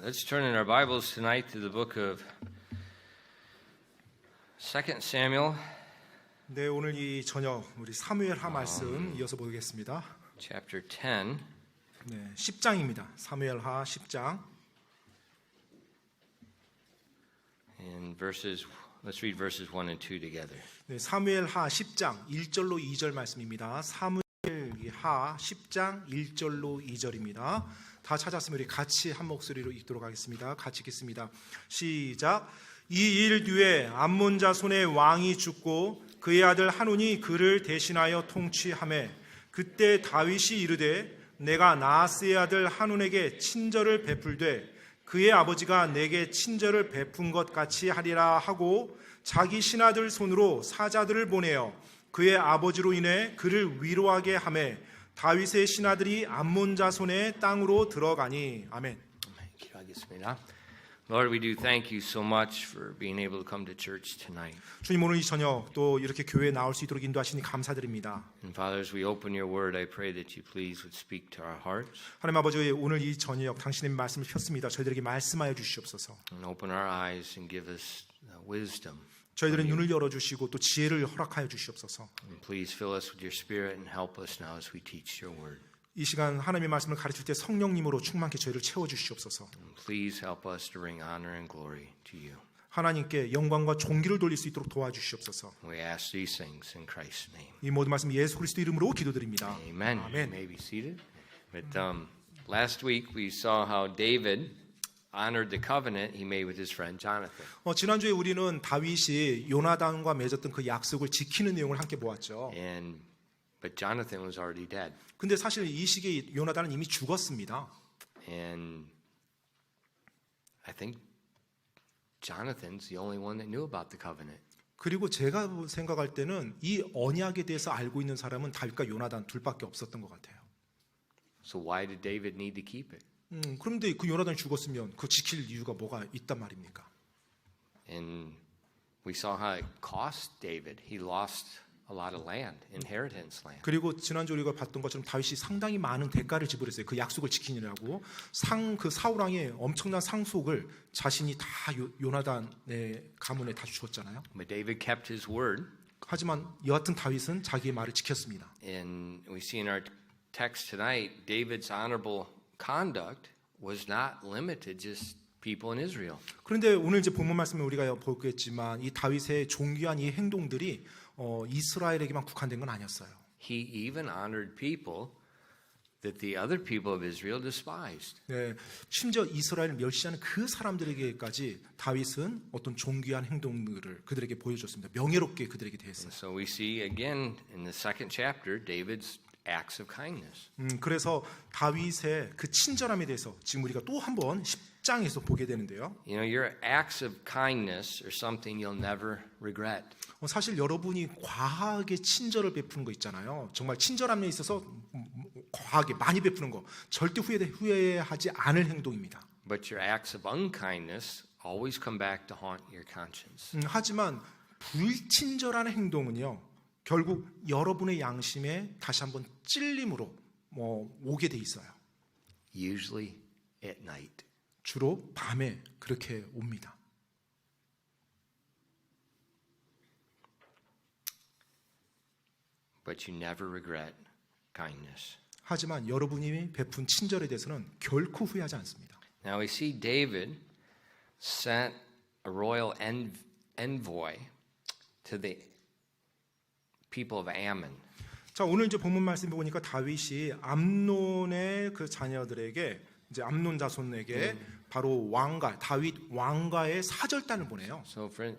Let's turn in our Bibles tonight to the book of 2 Samuel, 네, 오늘 이 저녁 우리 사무엘하 말씀 이어서 보겠습니다. chapter 10. 네, 10장입니다. 사무엘하 10장. And let's read verses 1 and 2 together. 네, 사무엘하 10장 1절로 2절 말씀입니다. 사무엘하 10장 1절로 2절입니다. 다 찾았으면 우리 같이 한 목소리로 읽도록 하겠습니다. 같이 읽겠습니다. 시작. 이 일 뒤에 암몬 자손의 왕이 죽고 그의 아들 한운이 그를 대신하여 통치하매 그때 다윗이 이르되 내가 나하스의 아들 한운에게 친절을 베풀되 그의 아버지가 내게 친절을 베푼 것 같이 하리라 하고 자기 신하들 손으로 사자들을 보내어 그의 아버지로 인해 그를 위로하게 하매 다윗의 신하들이 암몬 자손의 땅으로 들어가니. 아멘. 기도하겠습니다. Lord, we do thank you so much for being able to come to church tonight. 주님, 오늘 이 저녁 또 이렇게 교회에 나올 수 있도록 인도하시니 감사드립니다. And Father, as we open your word, I pray that you please would speak to our hearts. 하나님 아버지, 오늘 이 저녁 당신의 말씀을 폈습니다. 저희들에게 말씀하여 주시옵소서. And open our eyes and give us wisdom. 저희들의 눈을 열어주시고 또 지혜를 허락하여 주시옵소서. And please fill us with your spirit and help us now as we teach your word. 이 시간 하나님의 말씀을 가르칠 때 성령님으로 충만케 저희를 채워주시옵소서. And please help us to bring honor and glory to you. 하나님께 영광과 존귀를 돌릴 수 있도록 도와주시옵소서. We ask these things in Christ's name. 이 모든 말씀 예수 그리스도 이름으로 기도드립니다. Amen. You 아멘. may be seated. But last week we saw how David honored the covenant he made with his friend Jonathan. 지난주에 우리는 다윗이 요나단과 맺었던 그 약속을 지키는 내용을 함께 보았죠. But Jonathan was already dead. 근데 사실 이 시기에 요나단은 이미 죽었습니다. And I think Jonathan's the only one that knew about the covenant. 그리고 제가 생각할 때는 이 언약에 대해서 알고 있는 사람은 다윗과 요나단 둘밖에 없었던 것 같아요. So why did David need to keep it? 그런데 그 요나단이 죽었으면 그 지킬 이유가 뭐가 있단 말입니까? And we saw how it cost David. He lost a lot of land, inheritance land. 그리고 지난주 우리가 봤던 것처럼 다윗이 상당히 많은 대가를 지불했어요. 그 약속을 지키느라고 그 사울 왕의 엄청난 상속을 자신이 다 요나단의 가문에 다 주었잖아요. But David kept his word. 하지만 여하튼 다윗은 자기의 말을 지켰습니다. And we see in our text tonight, David's honorable conduct was not limited just people in Israel. 그런데 오늘 이제 본문 말씀에 우리가 보겠지만 이 다윗의 존귀한 이 행동들이 이스라엘에게만 국한된 건 아니었어요. He even honored people that the other people of Israel despised. 네, 심지어 이스라엘을 멸시하는 그 사람들에게까지 다윗은 어떤 존귀한 행동들을 그들에게 보여줬습니다. 명예롭게 그들에게 대했어요. And so we see again in the second chapter David's acts of kindness. 그래서 다윗의 그 친절함에 대해서 지금 우리가 또 한 번 10장에서 보게 되는데요. You know, your acts of kindness are something you'll never regret. 사실 여러분이 과하게 친절을 베푸는 거 있잖아요. 정말 친절함에 있어서 과하게 많이 베푸는 거 절대 후회하지 않을 행동입니다. But your acts of unkindness always come back to haunt your conscience. 하지만 불친절한 행동은요. 결국 여러분의 양심에 다시 한번 찔림으로 오게 돼 있어요. Usually at night. 주로 밤에 그렇게 옵니다. But you never regret kindness. 하지만 여러분이 베푼 친절에 대해서는 결코 후회하지 않습니다. Now we see David sent a royal envoy to the people of Ammon. 자, 오늘 이제 본문 말씀 보니까 다윗이 암논의 그 자녀들에게 이제 암논 자손에게 바로 다윗 왕가의 사절단을 보내요. So for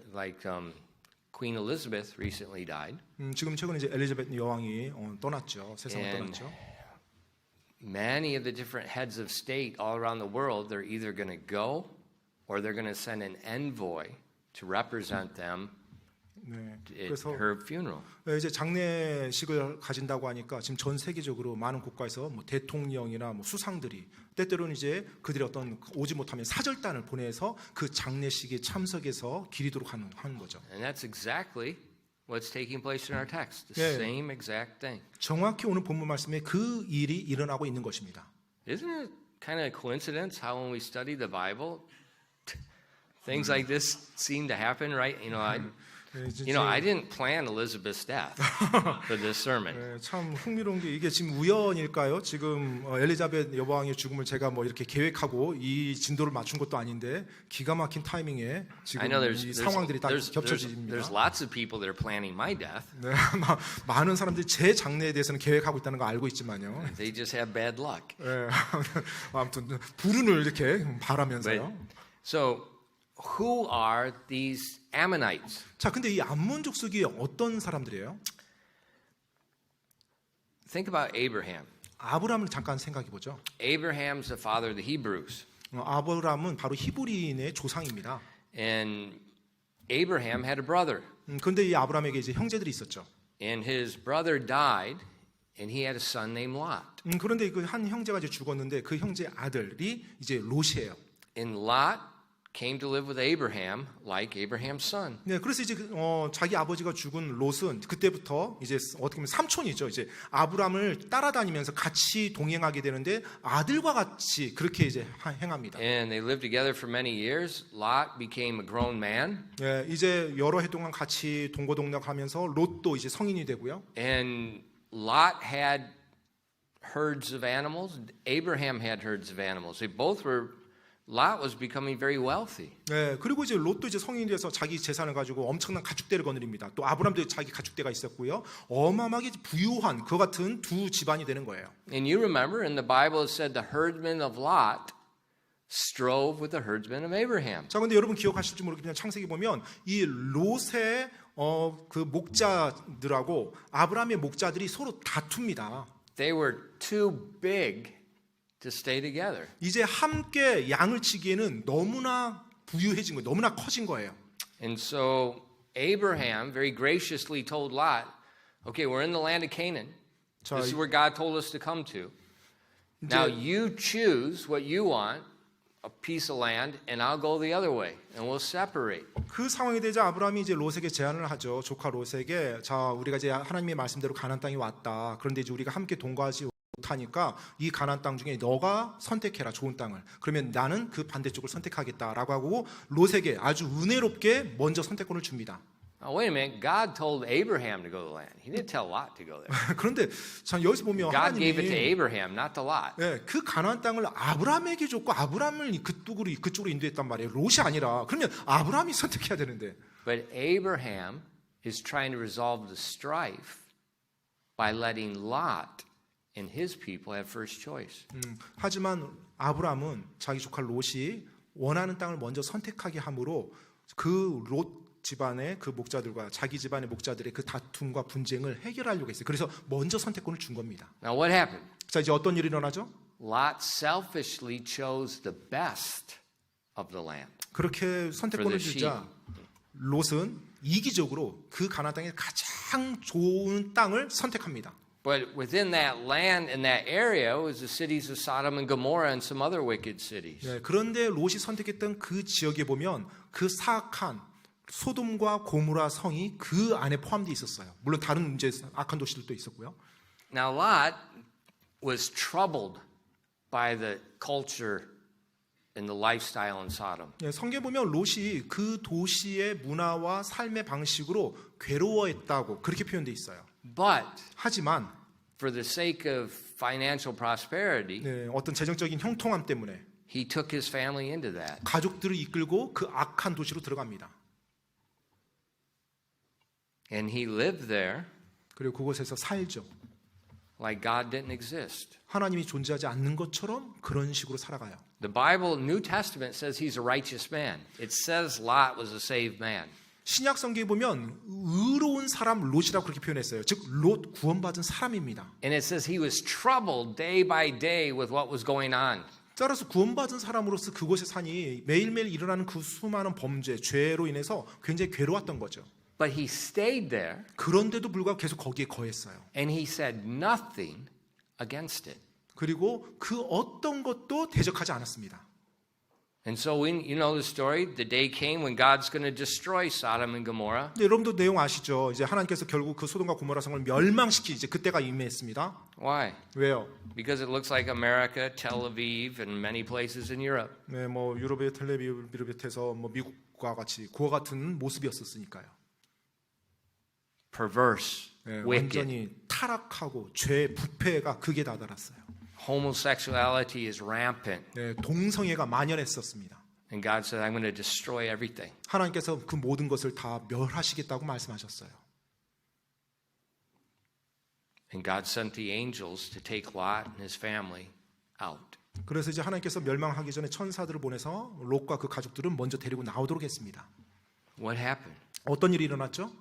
Queen Elizabeth recently died. 지금 최근에 이제 엘리자베트 여왕이 떠났죠. 세상을 떠났죠. Many of the different heads of state all around the world, they're either going to go or they're going to send an envoy to represent them at her funeral. 이제 장례식을 가진다고 하니까 지금 전 세계적으로 많은 국가에서 대통령이나 수상들이 때때로는 이제 그들이 어떤 오지 못하면 사절단을 보내서 그 장례식에 참석해서 기리도록 하는 거죠. And that's exactly what's taking place in our text. The same exact thing. 정확히 오늘 본문 말씀에 그 일이 일어나고 있는 것입니다. Isn't it kind of a coincidence how when we study the Bible, things like this seem to happen, right? I didn't plan Elizabeth's death for this sermon. 네, 참 흥미로운 게 이게 지금 우연일까요? 지금 엘리자벳 여왕의 죽음을 제가 뭐 이렇게 계획하고 이 진도를 맞춘 것도 아닌데 기가 막힌 타이밍에 지금 이 상황들이 다 겹쳐집니다. There's lots of people that are planning my death. 네, 많은 사람들이 제 장래에 대해서는 계획하고 있다는 거 알고 있지만요. They just have bad luck. 네, 아무튼 불운을 이렇게 바라면서요. So who are these Ammonites? 자, 근데 이 암몬 족속이 어떤 사람들이에요? Think about Abraham. 아브라함을 잠깐 생각해 보죠. Abraham's the father of the Hebrews. 아브라함은 바로 히브리인의 조상입니다. And Abraham had a brother. 그런데 이 아브라함에게 이제 형제들이 있었죠. And his brother died, and he had a son named Lot. 그런데 그 한 형제가 이제 죽었는데 그 형제 아들이 이제 롯이에요. And Lot came to live with Abraham like Abraham's son. 네, 그래서 이제 자기 아버지가 죽은 롯은 그때부터 이제 어떻게 보면 삼촌이죠. 이제 아브라함을 따라다니면서 같이 동행하게 되는데 아들과 같이 그렇게 이제 행합니다. And they lived together for many years. Lot became a grown man. 네, 이제 여러 해 동안 같이 동고동락하면서 롯도 이제 성인이 되고요. And Lot had herds of animals. Abraham had herds of animals. They both were. Lot was becoming very wealthy. 네, 그리고 이제 롯도 이제 성인이 돼서 자기 재산을 가지고 엄청난 가축대를 거느립니다. 또 아브람도 자기 가축대가 있었고요. 어마어마하게 부유한 그 같은 두 집안이 되는 거예요. And you remember in the Bible it said the herdsmen of Lot strove with the herdsmen of Abraham. 자, 근데 여러분 기억하실지 모르겠지만 창세기 보면 이 롯의 그 목자들하고 아브람의 목자들이 서로 다툽니다. They were too big to stay together. 이제 함께 양을 치기에는 너무나 부유해진 거예요. 너무나 커진 거예요. And so Abraham very graciously told Lot, "Okay, we're in the land of Canaan. This is where God told us to come to. Now you choose what you want, a piece of land, and I'll go the other way, and we'll separate." 그 상황이 되자 아브라함이 이제 롯에게 제안을 하죠. 조카 롯에게, 자, 우리가 이제 하나님의 말씀대로 가나안 땅에 왔다. 그런데 이제 우리가 함께 동거하지 못하니까 이 가나안 땅 중에 너가 선택해라, 좋은 땅을. 그러면 나는 그 반대쪽을 선택하겠다라고 하고 롯에게 아주 은혜롭게 먼저 선택권을 줍니다. Now, wait a minute. God told Abraham to go to the land. He didn't tell Lot to go there. 그런데 참 여기서 보면 God gave it to 하나님이 Abraham, not to Lot. 네, 그 가나안 땅을 아브라함에게 줬고 아브라함을 그쪽으로 인도했단 말이에요. 롯이 아니라. 그러면 아브라함이 선택해야 되는데. But Abraham is trying to resolve the strife by letting Lot and his people have first choice. 하지만 아브라함은 자기 조카 롯이 원하는 땅을 먼저 선택하게 함으로 그 롯 집안의 그 목자들과 자기 집안의 목자들의 그 다툼과 분쟁을 해결하려고 했어요. 그래서 먼저 선택권을 준 겁니다. Now what happened? 자, 이제 어떤 일이 일어나죠? Lot selfishly chose the best of the land. 그렇게 선택권을 주자 롯은 이기적으로 그 가나안 땅의 가장 좋은 땅을 선택합니다. But within that land and that area was the cities of Sodom and Gomorrah and some other wicked cities. 네, 그런데 롯이 선택했던 그 지역에 보면 그 사악한 소돔과 고모라 성이 그 안에 포함되어 있었어요. 물론 다른 이제 악한 도시들도 있었고요. Now Lot was troubled by the culture and the lifestyle in Sodom. 네, 성경에 보면 롯이 그 도시의 문화와 삶의 방식으로 괴로워했다고 그렇게 표현되어 있어요. But 하지만 for the sake of financial prosperity, 네, 어떤 재정적인 형통함 때문에 he took his family into that. 가족들을 이끌고 그 악한 도시로 들어갑니다. And he lived there 그리고 그곳에서 살죠. like God didn't exist. 하나님이 존재하지 않는 것처럼 그런 식으로 살아가요. The Bible, New Testament says he's a righteous man. It says Lot was a saved man. 신약 성경에 보면 의로운 사람 롯이라고 그렇게 표현했어요. 즉 롯 구원받은 사람입니다. And it says he was troubled day by day with what was going on. 따라서 구원받은 사람으로서 그곳에 사니 매일매일 일어나는 그 수많은 범죄, 죄로 인해서 굉장히 괴로웠던 거죠. But he stayed there. 그런데도 불구하고 계속 거기에 거했어요. And he said nothing against it. 그리고 그 어떤 것도 대적하지 않았습니다. And so you know the story. The day came when God's going to destroy Sodom and Gomorrah. 네, 여러분도 내용 아시죠? 이제 하나님께서 결국 그 소돔과 고모라 성을 멸망시키 이제 그때가 임했습니다. Why? 왜요? Because it looks like America, Tel Aviv, and many places in Europe. 네, 뭐 유럽의 텔레비를 비롯해서 뭐 미국과 같이 그와 같은 모습이었었으니까요. Perverse, 네, wicked. 완전히 타락하고 죄 부패가 극에 다다랐어요. Homosexuality is rampant. 네, 동성애가 만연했었습니다. And God said, I'm going to destroy everything. 하나님께서 그 모든 것을 다 멸하시겠다고 말씀하셨어요. And God sent the angels to take Lot and his family out. 그래서 이제 하나님께서 멸망하기 전에 천사들을 보내서 롯과 그 가족들은 먼저 데리고 나오도록 했습니다. What happened? 어떤 일이 일어났죠?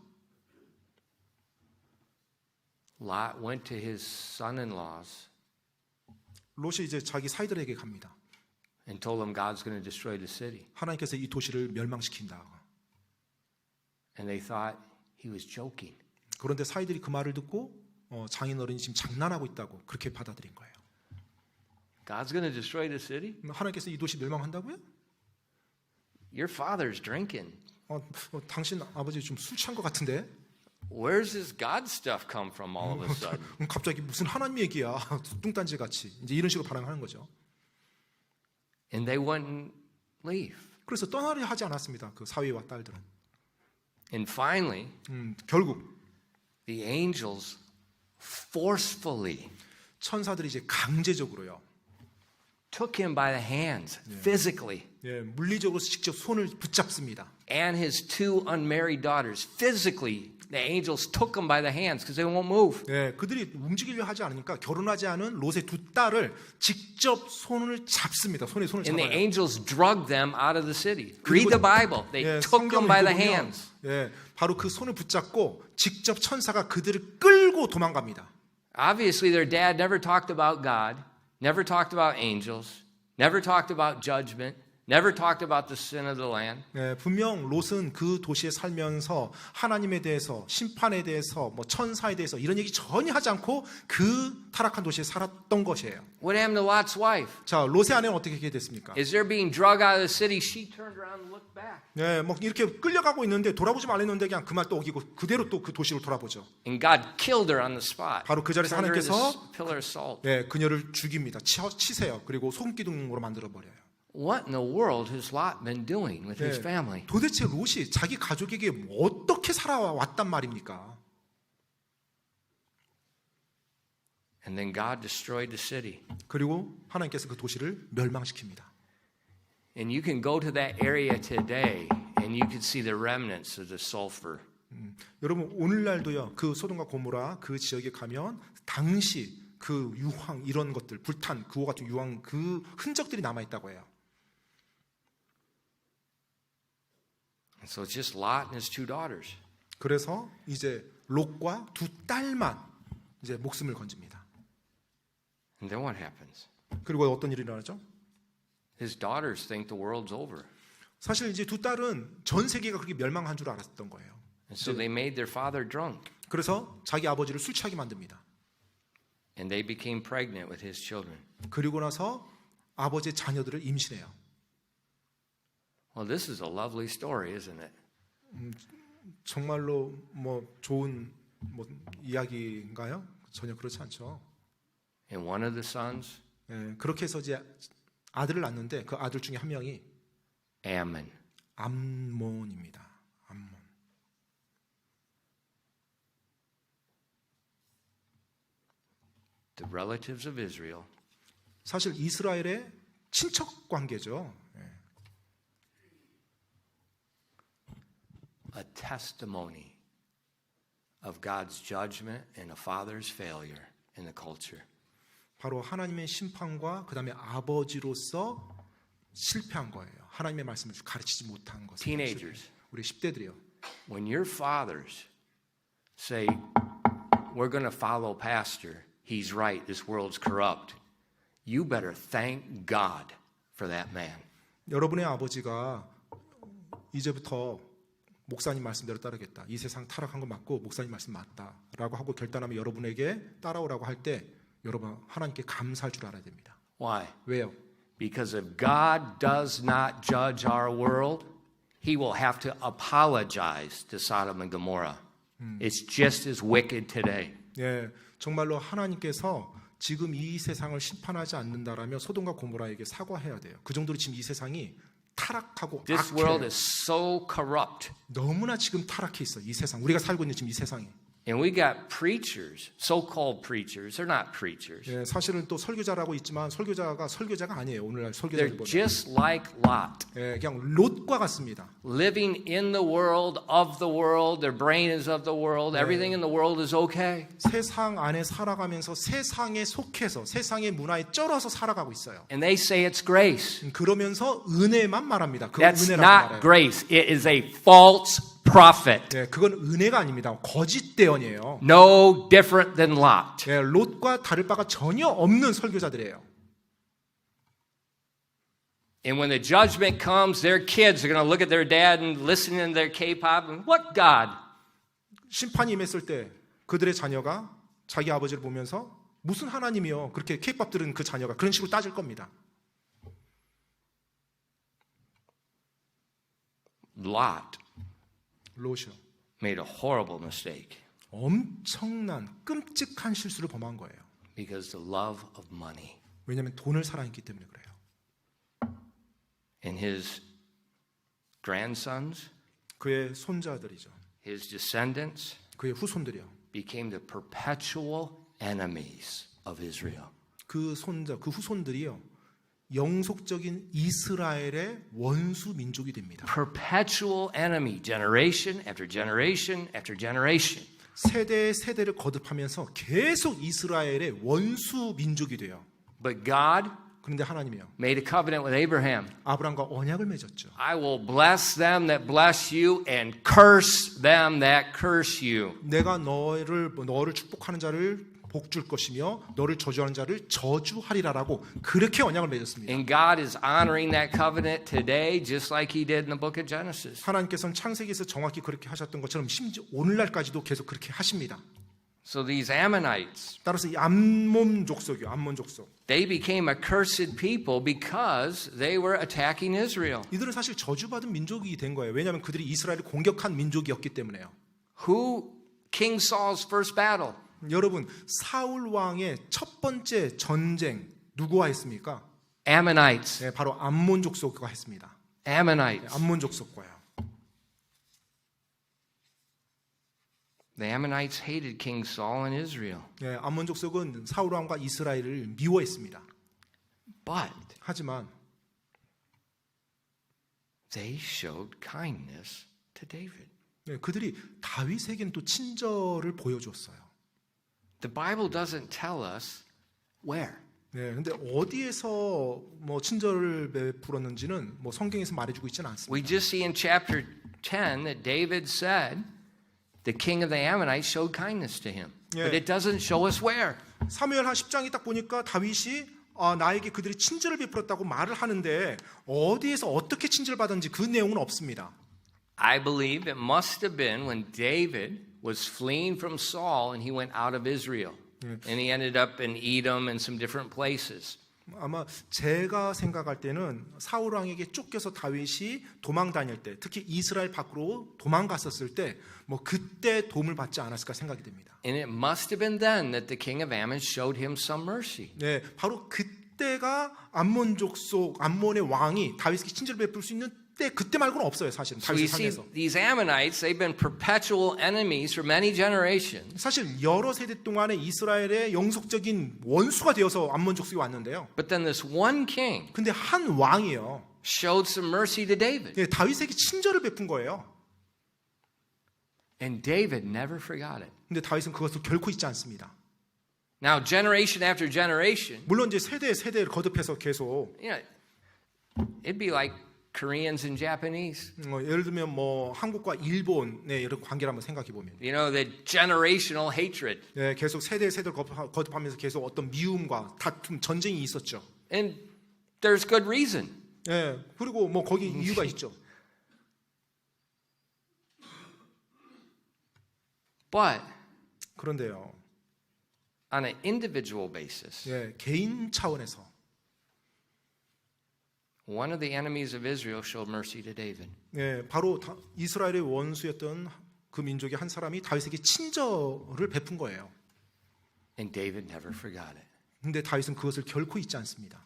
Lot went to his son-in-laws 롯이 이제 자기 사이들에게 갑니다. and told them God's going to destroy the city. 하나님께서 이 도시를 멸망시킨다. And they thought he was joking. 그런데 사이들이 그 말을 듣고 장인어른이 지금 장난하고 있다고 그렇게 받아들인 거예요. God's going to destroy the city? 하나님께서 이 도시 멸망한다고요? Your father's drinking. 당신 아버지 좀 술 취한 것 같은데? Where's this God stuff come from all of a sudden? 갑자기 무슨 하나님 얘기야? 뚱딴지 같이 이제 이런 식으로 반응하는 거죠. And they wouldn't leave. 그래서 떠나려 하지 않았습니다. 그 사위와 딸들은. And finally, 결국 the angels forcefully 천사들이 이제 강제적으로요. took him by the hands, physically, 예, 물리적으로 직접 손을 붙잡습니다. and his two unmarried daughters. Physically, the angels took him by the hands because they won't move. 예, 그들이 움직이려 하지 않으니까 결혼하지 않은 롯의 두 딸을 직접 손을 잡습니다. 손에 손을 And the 잡아요. angels drugged them out of the city. Read the Bible. They 예, took them by the hands. 예, 바로 그 손을 붙잡고 직접 천사가 그들을 끌고 도망갑니다. Obviously, their dad never talked about God, never talked about angels, never talked about judgment, never talked about the sin of the land. 예, 분명 롯은 그 도시에 살면서 하나님에 대해서, 심판에 대해서, 뭐 천사에 대해서 이런 얘기 전혀 하지 않고 그 타락한 도시에 살았던 것이에요. What happened to Lot's wife? 자, 롯의 아내는 어떻게 됐습니까? As they're being drug out of the city, she turned around and looked back. 예, 뭐 이렇게 끌려가고 있는데 돌아보지 말랬는데 그냥 그 말 또 어기고 그대로 또 그 도시로 돌아보죠. And God killed her on the spot. 바로 그 자리에서 Turned her into 하나님께서 pillar of salt. 예, 그녀를 죽입니다. 치세요. 그리고 소금기둥으로 만들어 버려요. What in the world has Lot been doing with his family? 도대체 롯이 자기 가족에게 어떻게 살아왔단 말입니까? And then God destroyed the city. 그리고 하나님께서 그 도시를 멸망시킵니다. And you can go to that area today and you can see the remnants of the sulfur. 여러분 오늘날도요. 그 소돔과 고모라 그 지역에 가면 당시 그 유황 이런 것들 불탄 그와 같은 유황 그 흔적들이 남아 있다고 해요. So it's just Lot and his two daughters. 그래서 이제 롯과 두 딸만 이제 목숨을 건집니다. And then what happens? 그리고 어떤 일이 일어나죠? His daughters think the world's over. 사실 이제 두 딸은 전 세계가 그렇게 멸망한 줄 알았던 거예요. And so they made their father drunk. 그래서 자기 아버지를 술 취하게 만듭니다. And they became pregnant with his children. 그리고 나서 아버지의 자녀들을 임신해요. Well, this is a lovely story, isn't it? 정말로 뭐 좋은 뭐 이야기인가요? 전혀 그렇지 않죠. And one of the sons, 예, 그렇게 해서 이제 아들을 낳는데 그 아들 중에 한 명이 Ammon. 암몬입니다. 암몬. The relatives of Israel 사실 이스라엘의 친척 관계죠. 예. a testimony of God's judgment and a father's failure in the culture. 바로 하나님의 심판과 그 다음에 아버지로서 실패한 거예요. 하나님의 말씀을 가르치지 못한 것. Teenagers. 우리 10대들이요. When your fathers say, we're going to follow pastor, he's right, this world's corrupt, you better thank God for that man. 여러분의 아버지가 이제부터 목사님 말씀대로 따르겠다. 이 세상 타락한 거 맞고 목사님 말씀 맞다라고 하고 결단하면 여러분에게 따라오라고 할 때 여러분 하나님께 감사할 줄 알아야 됩니다. Why? 왜요? Because if God does not judge our world, he will have to apologize to Sodom and Gomorrah. It's just as wicked today. 예, 정말로 하나님께서 지금 이 세상을 심판하지 않는다라면 소돔과 고모라에게 사과해야 돼요. 그 정도로 지금 이 세상이 타락하고 This world 악해요. is so corrupt. 너무나 지금 타락해 있어. 이 세상. 우리가 살고 있는 지금 이 세상이. And we got preachers, so-called preachers. They're not preachers. 예, 사실은 또 설교자라고 있지만 설교자가 아니에요. 오늘날 They're 설교자들보다. just like Lot. 예, 그냥 롯과 같습니다. Living in the world, of the world. Their brain is of the world. Everything in the world is okay. 세상 안에 살아가면서 세상에 속해서 세상의 문화에 쩔어서 살아가고 있어요. And they say it's grace. 그러면서 은혜만 말합니다. 그 That's 은혜라고 not 말해요. grace. It is a false prophet. 예, 그건 은혜가 아닙니다. 거짓 대언이에요. No different than Lot. 예, 롯과 다를 바가 전혀 없는 설교자들이에요. And when the judgment comes, their kids are going to look at their dad and listen to their K-pop and what God? 심판이 임했을 때 그들의 자녀가 자기 아버지를 보면서 무슨 하나님이요? 그렇게 케이팝 들은 그 자녀가 그런 식으로 따질 겁니다. Lot 롯이요. made a horrible mistake 엄청난 끔찍한 실수를 범한 거예요. because the love of money. 왜냐하면 돈을 사랑했기 때문에 그래요. And his grandsons, 그의 손자들이죠. his descendants, 그의 후손들이요. became the perpetual enemies of Israel. 그 후손들이요. 영속적인 이스라엘의 원수 민족이 됩니다. Perpetual enemy, generation after generation after generation. 세대를 거듭하면서 계속 이스라엘의 원수 민족이 돼요. But God 그런데 하나님이요. made a covenant with Abraham. 아브람과 언약을 맺었죠. I will bless them that bless you and curse them that curse you. 내가 너를 축복하는 자를 복 줄 것이며 너를 저주하는 자를 저주하리라라고 그렇게 언약을 맺었습니다. And God is honoring that covenant today just like he did in the book of Genesis. 하나님께서는 창세기에서 정확히 그렇게 하셨던 것처럼 심지어 오늘날까지도 계속 그렇게 하십니다. So these Ammonites, 따라서 이 암몬 족속이요. 암몬 족속. they became a cursed people because they were attacking Israel. 이들은 사실 저주받은 민족이 된 거예요. 왜냐하면 그들이 이스라엘을 공격한 민족이었기 때문에요. King Saul's first battle? 여러분, 사울 왕의 첫 번째 전쟁 누구와 했습니까? Ammonites. 네, 바로 암몬 족속과 했습니다. Ammonites. 암몬 족속과요. The Ammonites hated King Saul and Israel. 네, 암몬 족속은 사울 왕과 이스라엘을 미워했습니다. But 하지만 they showed kindness to David. 네, 그들이 다윗에게는 또 친절을 보여줬어요. The Bible doesn't tell us where. 네, 근데 어디에서 뭐 친절을 베풀었는지는 뭐 성경에서 말해주고 있지는 않습니다. We just see in chapter 10 that David said the king of the Ammonites showed kindness to him. But it doesn't show us where. 사무엘하 10장이 딱 보니까 다윗이 나에게 그들이 친절을 베풀었다고 말을 하는데 어디에서 어떻게 친절을 받았는지 그 내용은 없습니다. I believe it must have been when David was fleeing from Saul and he went out of Israel. And he ended up in Edom and some different places. 아마 제가 생각할 때는 사울 왕에게 쫓겨서 다윗이 도망 다닐 때, 특히 이스라엘 밖으로 도망갔었을 때, 뭐 그때 도움을 받지 않았을까 생각이 됩니다. And it must have been then that the king of Ammon showed him some mercy. 네, 바로 그때가 암몬 족속, 암몬의 왕이 다윗에게 친절을 베풀 수 있는 그때 말고는 없어요, 사실은. So you see, these Ammonites, they've been perpetual enemies for many generations. 사실 여러 세대 동안에 이스라엘의 영속적인 원수가 되어서 암몬 족속이 왔는데요. But then this one king 근데 한 왕이요. showed some mercy to David. 네, 다윗에게 친절을 베푼 거예요. And David never forgot it. 근데 다윗은 그것을 결코 잊지 않습니다. Now, generation after generation, 물론 이제 세대를 거듭해서 계속 it'd be like Koreans and Japanese. 예를 들면 뭐 한국과 일본의 이런 관계를 한번 생각해 보면, You know, the generational hatred. 네, 계속 세대를 거듭하면서 계속 어떤 미움과 다툼, 전쟁이 있었죠. And there's good reason. 네, 그리고 뭐 거기 이유가 있죠. But 그런데요, on an individual basis, 네, 개인 차원에서 one of the enemies of Israel showed mercy to David. 네, 바로 이스라엘의 원수였던 그 민족의 한 사람이 다윗에게 친절을 베푼 거예요. And David never forgot it. 근데 다윗은 그것을 결코 잊지 않습니다.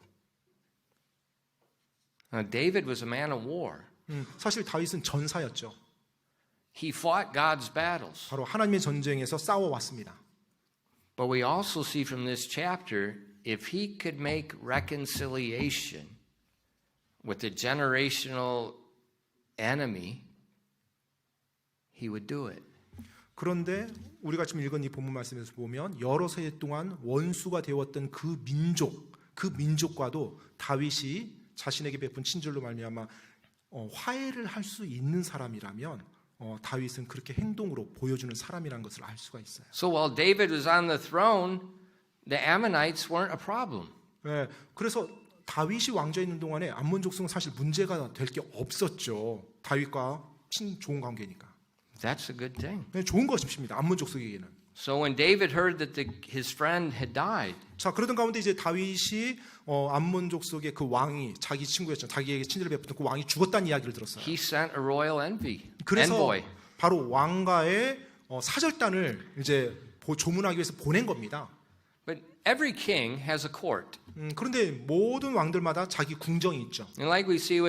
Now, David was a man of war. 사실 다윗은 전사였죠. He fought God's battles. 바로 하나님의 전쟁에서 싸워왔습니다. But we also see from this chapter, if he could make reconciliation with the generational enemy, he would do it. 그런데 우리가 지금 읽은 이 본문 말씀에서 보면 여러 세대 동안 원수가 되었던 그 민족과도 다윗이 자신에게 베푼 친절로 말미암아 화해를 할 수 있는 사람이라면 다윗은 그렇게 행동으로 보여주는 사람이라는 것을 알 수가 있어요. So while David was on the throne, the Ammonites weren't a problem. 네, 그래서 다윗이 왕좌에 있는 동안에 암몬 족속은 사실 문제가 될 게 없었죠. 다윗과 좋은 관계니까. That's a good thing. 네, 좋은 것입니다. 암몬 족속에게는. So when David heard that his friend had died, 자, 그러던 가운데 이제 다윗이 암몬 족속의 그 왕이 자기 친구였죠. 자기에게 친절을 베푸던 그 왕이 죽었다는 이야기를 들었어요. he sent a royal 그래서 envoy. 바로 왕가의 사절단을 이제 조문하기 위해서 보낸 겁니다. But every king has a court. 그런데 모든 왕들마다 자기 궁정이 있죠. And like we see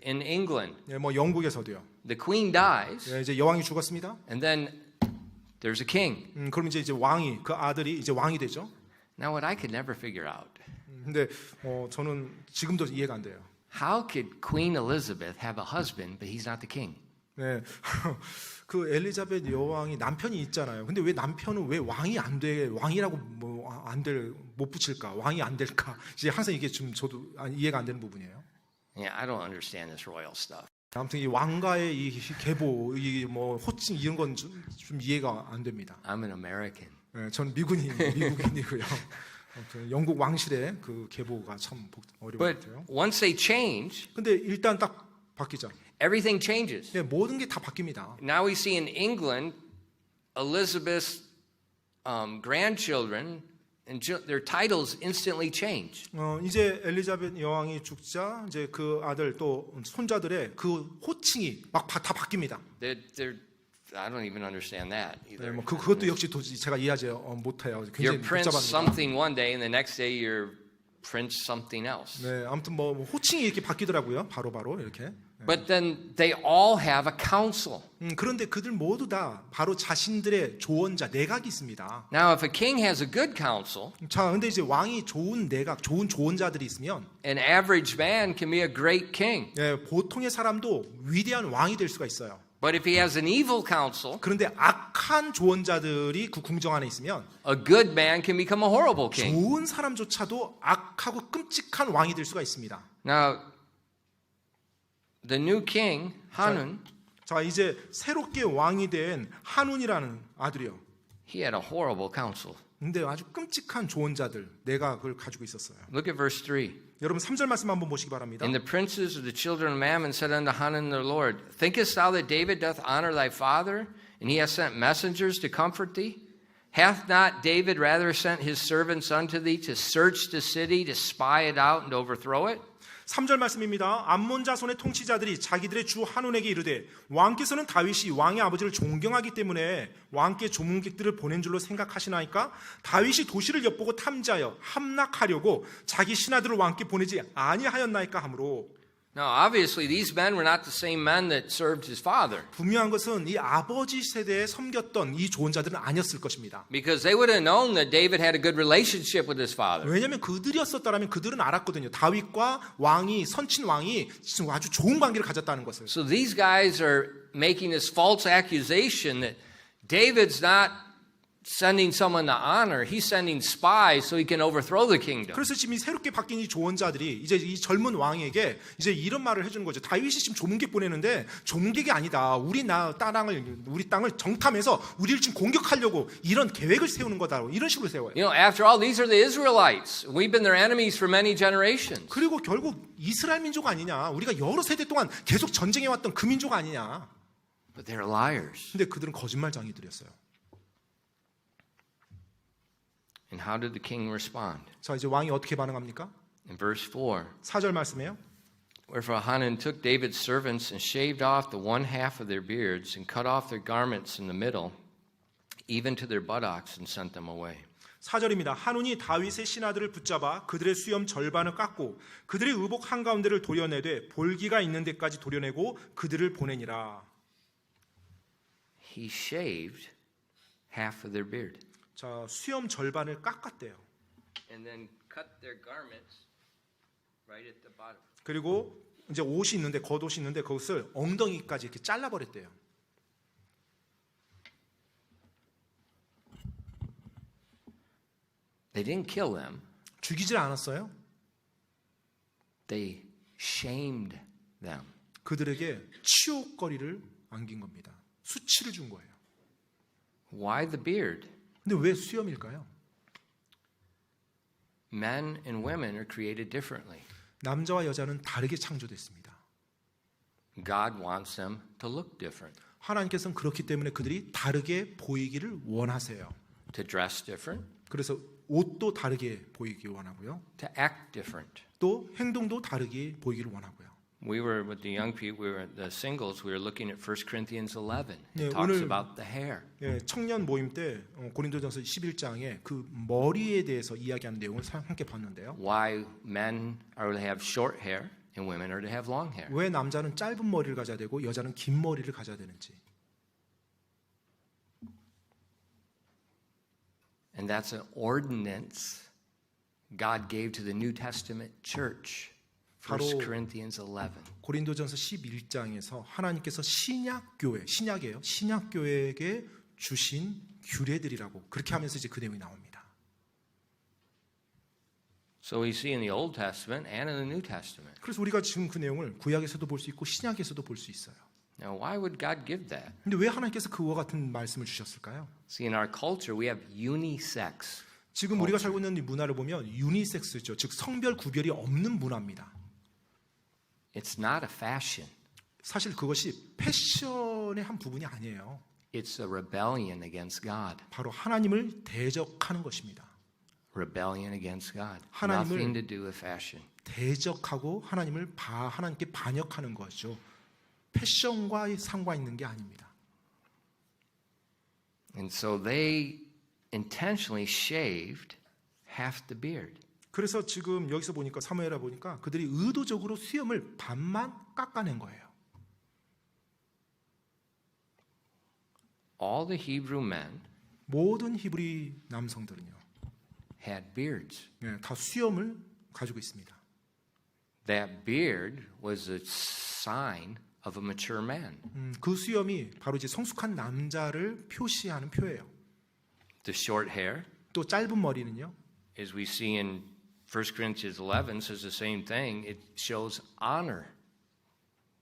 in England, 예, 뭐 영국에서도요. the queen dies, 예, 이제 여왕이 죽었습니다. and then there's a king. 그럼 이제 왕이 그 아들이 이제 왕이 되죠. Now what I could never figure out, 근데 저는 지금도 이해가 안 돼요. how could Queen Elizabeth have a husband but he's not the king? 네, 그 엘리자벳 여왕이 남편이 있잖아요. 근데 왜 남편은 왜 왕이 안 돼? 왕이라고 뭐 못 붙일까? 왕이 안 될까? 이제 항상 이게 좀 저도 이해가 안 되는 부분이에요. Yeah, I don't understand this royal stuff. 아무튼 이 왕가의 이 계보, 이 뭐 호칭 이런 건 좀 이해가 안 됩니다. I'm an American. 네, 전 미국인이고요. 영국 왕실의 그 계보가 참 어려운 것 But 같아요. once they change, 근데 일단 딱 바뀌죠. everything changes. 네, 모든 게 다 바뀝니다. Now we see in England, Elizabeth's grandchildren and their titles instantly change. 이제 엘리자벳 여왕이 죽자 이제 그 아들 또 손자들의 그 호칭이 막 다 바뀝니다. I don't even understand that either. 네, 뭐 그것도 역시 도저히 제가 이해하지 못해요. You're 굉장히 Prince 복잡합니다. something one day, and the next day you're Prince something else. 네, 아무튼 뭐 호칭이 이렇게 바뀌더라고요. 바로 이렇게. But then they all have a council. 그런데 그들 모두 다 바로 자신들의 조언자 내각이 있습니다. Now, if a king has a good council, 자, 근데 이제 왕이 좋은 내각, 좋은 조언자들이 있으면, an average man can be a great king. 예, 보통의 사람도 위대한 왕이 될 수가 있어요. But if he has an evil counsel, 그런데 악한 조언자들이 그 궁정 안에 있으면, a good man can become a horrible king. 좋은 사람조차도 악하고 끔찍한 왕이 될 수가 있습니다. Now, the new king, Hanun, 자, 이제 새롭게 왕이 된 한운이라는 아들이요. he had a horrible counsel. 근데 아주 끔찍한 조언자들, 내각을 가지고 있었어요. Look at verse 3. 여러분 3절 말씀 한번 보시기 바랍니다. And the princes of the children of Mammon said unto Hanun their Lord, Thinkest thou that David doth honor thy father, and he hath sent messengers to comfort thee? Hath not David rather sent his servants unto thee to search the city, to spy it out, and to overthrow it? 3절 말씀입니다. 암몬 자손의 통치자들이 자기들의 주 한운에게 이르되 왕께서는 다윗이 왕의 아버지를 존경하기 때문에 왕께 조문객들을 보낸 줄로 생각하시나이까? 다윗이 도시를 엿보고 탐지하여 함락하려고 자기 신하들을 왕께 보내지 아니하였나이까 하므로. Now, obviously, these men were not the same men that served his father. 분명한 것은 이 아버지 세대에 섬겼던 이 조언자들은 아니었을 것입니다. Because they would have known that David had a good relationship with his father. 왜냐하면 그들이었었다면 그들은 알았거든요. 다윗과 왕이 선친 왕이 아주 좋은 관계를 가졌다는 것을. So these guys are making this false accusation that David's not sending someone to honor, he's sending spies so he can overthrow the kingdom. 그래서 지금 이 새롭게 바뀐 이 조언자들이 이제 이 젊은 왕에게 이제 이런 말을 해주는 거죠. 다윗이 지금 조문객 보내는데 조문객이 아니다. 우리 땅을 정탐해서 우리를 지금 공격하려고 이런 계획을 세우는 거다. 이런 식으로 세워요. You know, after all, these are the Israelites. We've been their enemies for many generations. 그리고 결국 이스라엘 민족 아니냐? 우리가 여러 세대 동안 계속 전쟁해왔던 그 민족 아니냐? But they're liars. 근데 그들은 거짓말쟁이들이었어요. And how did the king respond? 자, 이제 왕이 어떻게 반응합니까? In verse 4, 4절 말씀이에요. Wherefore Hanan took David's servants and shaved off the one half of their beards and cut off their garments in the middle, even to their buttocks, and sent them away. 4절입니다. 한운이 다윗의 신하들을 붙잡아 그들의 수염 절반을 깎고 그들의 의복 한가운데를 도려내되 볼기가 있는 데까지 도려내고 그들을 보내니라. He shaved half of their beard. 자, 수염 절반을 깎았대요. And then cut their garments right at the bottom. 그리고 이제 옷이 있는데 겉옷이 있는데 그것을 엉덩이까지 이렇게 잘라버렸대요. They didn't kill them. 죽이질 않았어요. They shamed them. 그들에게 치욕거리를 안긴 겁니다. 수치를 준 거예요. Why the beard? 근데 왜 수염일까요? Men and women are created differently. 남자와 여자는 다르게 창조됐습니다. God wants them to look different. 하나님께서는 그렇기 때문에 그들이 다르게 보이기를 원하세요. To dress different. 그래서 옷도 다르게 보이기 원하고요. To act different. 또 행동도 다르게 보이기를 원하고요. We were with the young people, we were the singles, we were looking at 1 Corinthians 11. 네, It talks 오늘 about the hair. 예, 청년 모임 때 고린도전서 11장에 그 머리에 대해서 이야기하는 내용을 함께 봤는데요. Why men are to have short hair and women are to have long hair. 왜 남자는 짧은 머리를 가져야 되고 여자는 긴 머리를 가져야 되는지. And that's an ordinance God gave to the New Testament church. 1 Corinthians 11. 고린도전서 11장에서 하나님께서 신약교회, 신약이에요. 신약교회에게 주신 규례들이라고 그렇게 하면서 이제 그 내용이 나옵니다. So we see in the Old Testament and in the New Testament. 그래서 우리가 지금 그 내용을 구약에서도 볼 수 있고 신약에서도 볼 수 있어요. Now, why would God give that? 근데 왜 하나님께서 그와 같은 말씀을 주셨을까요? See, in our culture, we have unisex. 지금 우리가 살고 있는 이 문화를 보면 유니섹스죠. 즉 성별 구별이 없는 문화입니다. It's not a fashion. 사실 그것이 패션의 한 부분이 아니에요. It's a rebellion against God. 바로 하나님을 대적하는 것입니다. Rebellion against God. 하나님을 Nothing to do with fashion. 대적하고 하나님께 반역하는 거죠. 패션과 상관 있는 게 아닙니다. And so they intentionally shaved half the beard. 그래서 지금 여기서 보니까 사무엘하 보니까 그들이 의도적으로 수염을 반만 깎아낸 거예요. All the Hebrew men 모든 히브리 남성들은요. had beards. 네, 다 수염을 가지고 있습니다. That beard was a sign of a mature man. 그 수염이 바로 이제 성숙한 남자를 표시하는 표예요. The short hair, 또 짧은 머리는요. as we see in 1 Corinthians 11, says the same thing. It shows honor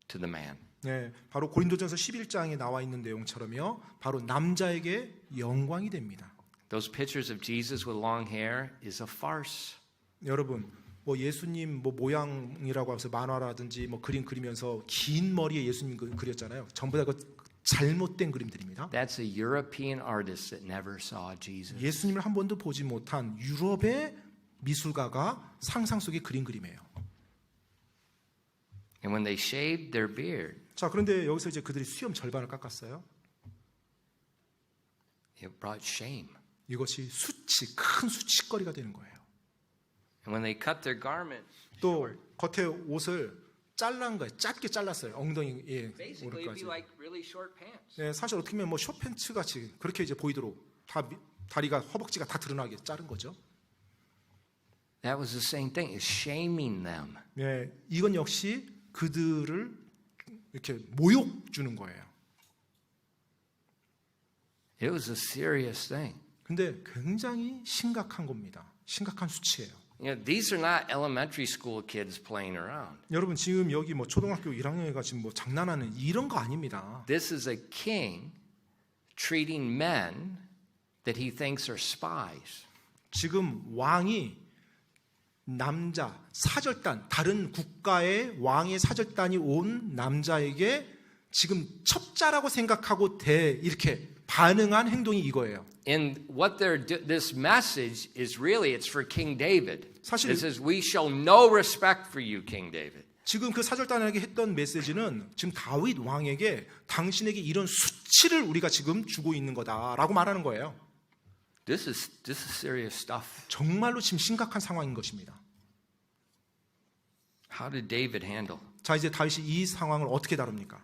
to the man. 네, 바로 고린도전서 11장에 나와 있는 내용처럼요. 바로 남자에게 영광이 됩니다. Those pictures of Jesus with long hair is a farce. 여러분, 뭐 예수님 뭐 모양이라고 해서 만화라든지 뭐 그림 그리면서 긴 머리에 예수님 그렸잖아요. 전부 다 그 잘못된 그림들입니다. That's a European artist that never saw Jesus. 예수님을 한 번도 보지 못한 유럽의 미술가가 상상 속에 그린 그림이에요. And when they shaved their beard, 자, 그런데 여기서 이제 그들이 수염 절반을 깎았어요. it brought shame. 이것이 큰 수치거리가 되는 거예요. And when they cut their garments, 또 겉에 옷을 잘란 거예요. 짧게 잘랐어요. 엉덩이에 basically it'd be 오르까지. like really short pants. 네, 사실 어떻게 보면 뭐 숏팬츠 같이 그렇게 이제 보이도록 다 다리가 허벅지가 다 드러나게 자른 거죠. That was the same thing. It's shaming them. 네, 이건 역시 그들을 이렇게 모욕 주는 거예요. It was a serious thing. 근데 굉장히 심각한 겁니다. 심각한 수치예요. You know, these are not elementary school kids playing around. 여러분 지금 여기 뭐 초등학교 1학년이가 지금 뭐 장난하는 이런 거 아닙니다. This is a king treating men that he thinks are spies. 지금 왕이 남자 사절단 다른 국가의 왕의 사절단이 온 남자에게 지금 첩자라고 생각하고 이렇게 반응한 행동이 이거예요. And what this message is really, it's for King David. 사실 It says, we show no respect for you, King David. 지금 그 사절단에게 했던 메시지는 지금 다윗 왕에게 당신에게 이런 수치를 우리가 지금 주고 있는 거다라고 말하는 거예요. This is serious stuff. 정말로 지금 심각한 상황인 것입니다. How did David handle? 자, 이제 다윗이 이 상황을 어떻게 다룹니까?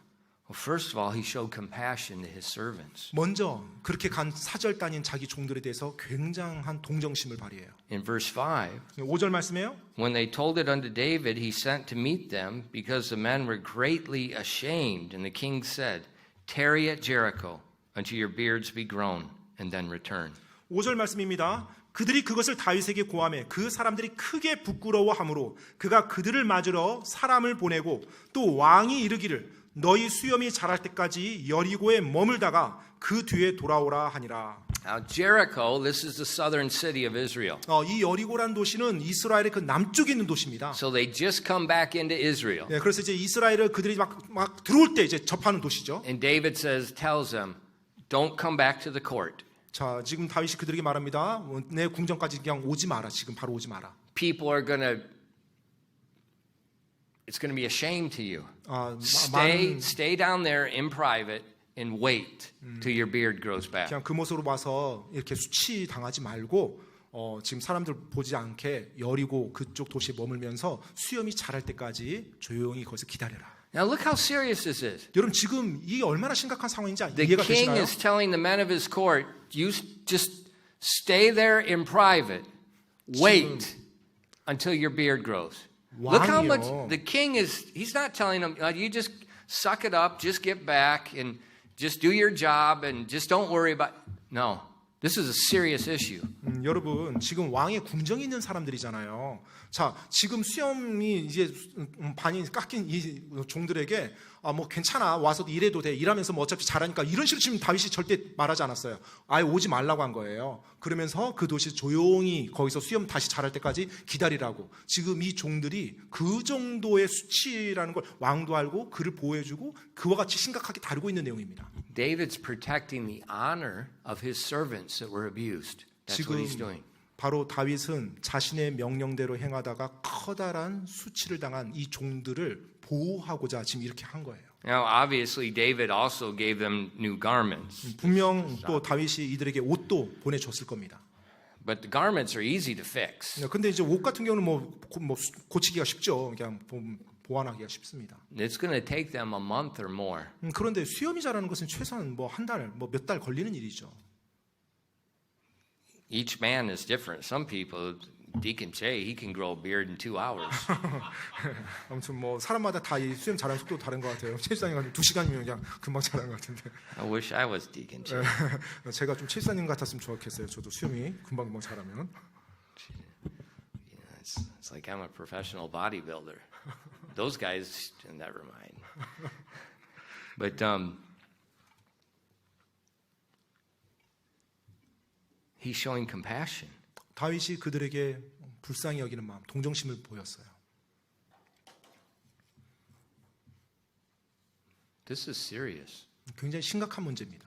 Well, first of all, he showed compassion to his servants. 먼저 그렇게 간 사절단인 자기 종들에 대해서 굉장한 동정심을 발휘해요. In verse 5, 5절 말씀이에요. when they told it unto David, he sent to meet them because the men were greatly ashamed. And the king said, tarry at Jericho until your beards be grown, and then return. 5절 말씀입니다. 그들이 그것을 다윗에게 고하매 그 사람들이 크게 부끄러워하므로 그가 그들을 맞으러 사람을 보내고 또 왕이 이르기를 너희 수염이 자랄 때까지 여리고에 머물다가 그 뒤에 돌아오라 하니라. Now Jericho, this is the southern city of Israel. 이 여리고란 도시는 이스라엘의 그 남쪽에 있는 도시입니다. So they just come back into Israel. 네, 그래서 이제 이스라엘을 그들이 막 들어올 때 이제 접하는 도시죠. And David tells them, don't come back to the court. 자, 지금 다윗이 그들에게 말합니다. 내 궁전까지 그냥 오지 마라. 지금 바로 오지 마라. People are it's going to be a shame to you. Stay down there in private and wait till your beard grows back. 그냥 그 모습으로 와서 이렇게 수치 당하지 말고 지금 사람들 보지 않게 여리고 그쪽 도시에 머물면서 수염이 자랄 때까지 조용히 거기서 기다려라. Now look how serious this is. 여러분 지금 이게 얼마나 심각한 상황인지 The 이해가 king 되시나요? is telling the men of his court, you just stay there in private, wait until your beard grows. Look how much the king he's not telling them, you just suck it up, just get back and just do your job and just don't worry about. No, this is a serious issue. 여러분 지금 왕의 궁정에 있는 사람들이잖아요. 자, 지금 수염이 이제 반이 깎인 이 종들에게 뭐 괜찮아 와서도 일해도 돼 일하면서 뭐 어차피 잘하니까 이런 식으로 지금 다윗이 절대 말하지 않았어요. 아예 오지 말라고 한 거예요. 그러면서 그 도시 조용히 거기서 수염 다시 자랄 때까지 기다리라고. 지금 이 종들이 그 정도의 수치라는 걸 왕도 알고 그를 보호해주고 그와 같이 심각하게 다루고 있는 내용입니다. David's protecting the honor of his servants that were abused. That's what he's doing. 바로 다윗은 자신의 명령대로 행하다가 커다란 수치를 당한 이 종들을 보호하고자 지금 이렇게 한 거예요. Now, obviously, David also gave them new garments. 분명 또 다윗이 이들에게 옷도 보내줬을 겁니다. But the garments are easy to fix. 근데 이제 옷 같은 경우는 뭐 고치기가 쉽죠. 그냥 보완하기가 쉽습니다. It's going to take them a month or more. 그런데 수염이 자라는 것은 최소한 뭐 한 달, 뭐 몇 달 걸리는 일이죠. Each man is different. Some people, Deacon Jay, he can grow a beard in 2 hours. 아무튼 뭐 사람마다 다 이 수염 자라는 속도 다른 것 같아요. 최수사님 2시간이면 그냥 금방 자라는 것 같은데. I wish I was Deacon Jay. 제가 좀 최수사님 같았으면 좋겠어요. 저도 수염이 금방 자라면. It's like I'm a professional bodybuilder. Those guys, never mind. But he's showing compassion. 다윗이 그들에게 불쌍히 여기는 마음, 동정심을 보였어요. This is serious. 굉장히 심각한 문제입니다.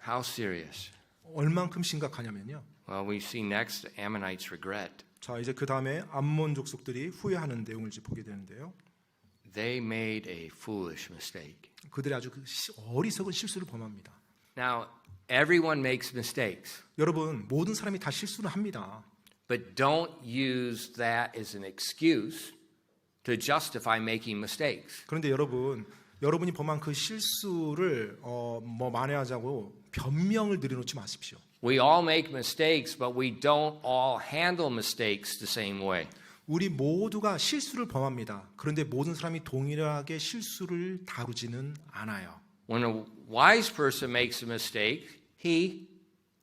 How serious? 얼만큼 심각하냐면요. Well, we see next Ammonites regret. 자, 이제 그 다음에 암몬 족속들이 후회하는 내용을 이제 보게 되는데요. They made a foolish mistake. 그들이 아주 어리석은 실수를 범합니다. Now, everyone makes mistakes. 여러분, 모든 사람이 다 실수를 합니다. But don't use that as an excuse to justify making mistakes. 그런데 여러분이 범한 그 실수를 뭐 만회하자고 변명을 늘여놓지 마십시오. We all make mistakes, but we don't all handle mistakes the same way. 우리 모두가 실수를 범합니다. 그런데 모든 사람이 동일하게 실수를 다루지는 않아요. When a wise person makes a mistake, he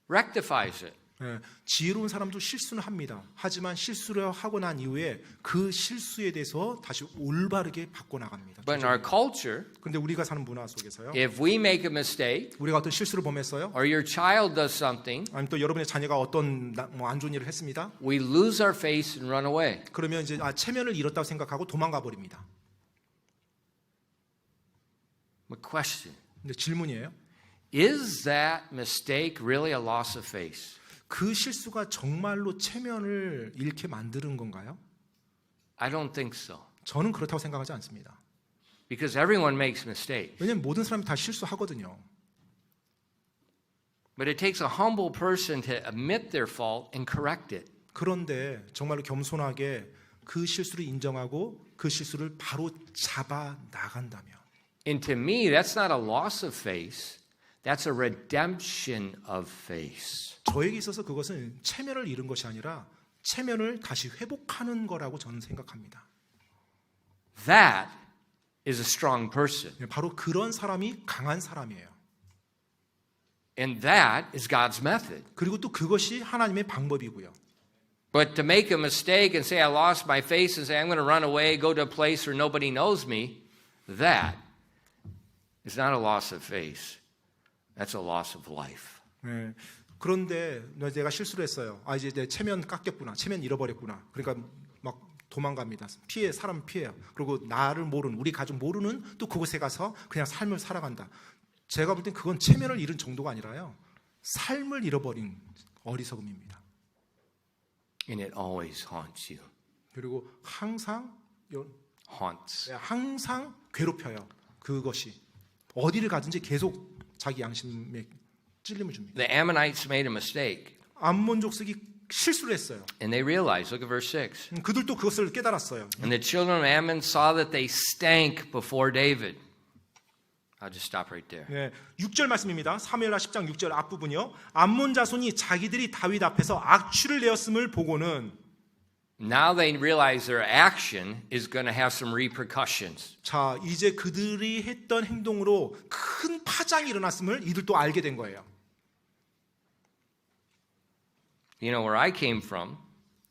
rectifies it. 네, 지혜로운 사람도 실수는 합니다. 하지만 실수를 하고 난 이후에 그 실수에 대해서 다시 올바르게 바꿔나갑니다. But in our culture, 그런데 우리가 사는 문화 속에서요. if we make a mistake, 우리가 어떤 실수를 범했어요. or your child does something, 아니면 또 여러분의 자녀가 어떤 뭐 안 좋은 일을 했습니다. we lose our face and run away. 그러면 이제 체면을 잃었다고 생각하고 도망가 버립니다. My question, 근데 질문이에요. is that mistake really a loss of face? 그 실수가 정말로 체면을 잃게 만드는 건가요? I don't think so. 저는 그렇다고 생각하지 않습니다. Because everyone makes mistakes. 왜냐하면 모든 사람이 다 실수하거든요. But it takes a humble person to admit their fault and correct it. 그런데 정말로 겸손하게 그 실수를 인정하고 그 실수를 바로 잡아 나간다면. And to me, that's not a loss of faith. That's a redemption of faith. 저에게 있어서 그것은 체면을 잃은 것이 아니라 체면을 다시 회복하는 거라고 저는 생각합니다. That is a strong person. 바로 그런 사람이 강한 사람이에요. And that is God's method. 그리고 또 그것이 하나님의 방법이고요. But to make a mistake and say I lost my face and say I'm going to run away, go to a place where nobody knows me, that is not a loss of faith. That's a loss of life. 네. 그런데 내가 실수를 했어요. 아 이제 내 체면 깎였구나. 체면 잃어버렸구나. 그러니까 막 도망갑니다. 사람 피해요. 그리고 나를 모르는 우리 가족 모르는 또 그곳에 가서 그냥 삶을 살아간다. 제가 볼 땐 그건 체면을 잃은 정도가 아니라요. 삶을 잃어버린 어리석음입니다. And it always haunts you. 그리고 항상 Haunts. 항상 괴롭혀요. 그것이 어디를 가든지 계속 자기 양심에 찔림을 줍니다. The Ammonites made a mistake. 암몬 족속이 실수를 했어요. And they realized, look at verse 6. 그들도 그것을 깨달았어요. And the children of Ammon saw that they stank before David. I'll just stop right there. 네, 6절 말씀입니다. 사무엘하 10장 6절 앞부분이요. 암몬 자손이 자기들이 다윗 앞에서 악취를 내었음을 보고는 Now they realize their action is going to have some repercussions. 자, 이제 그들이 했던 행동으로 큰 파장이 일어났음을 이들도 알게 된 거예요. You know where I came from?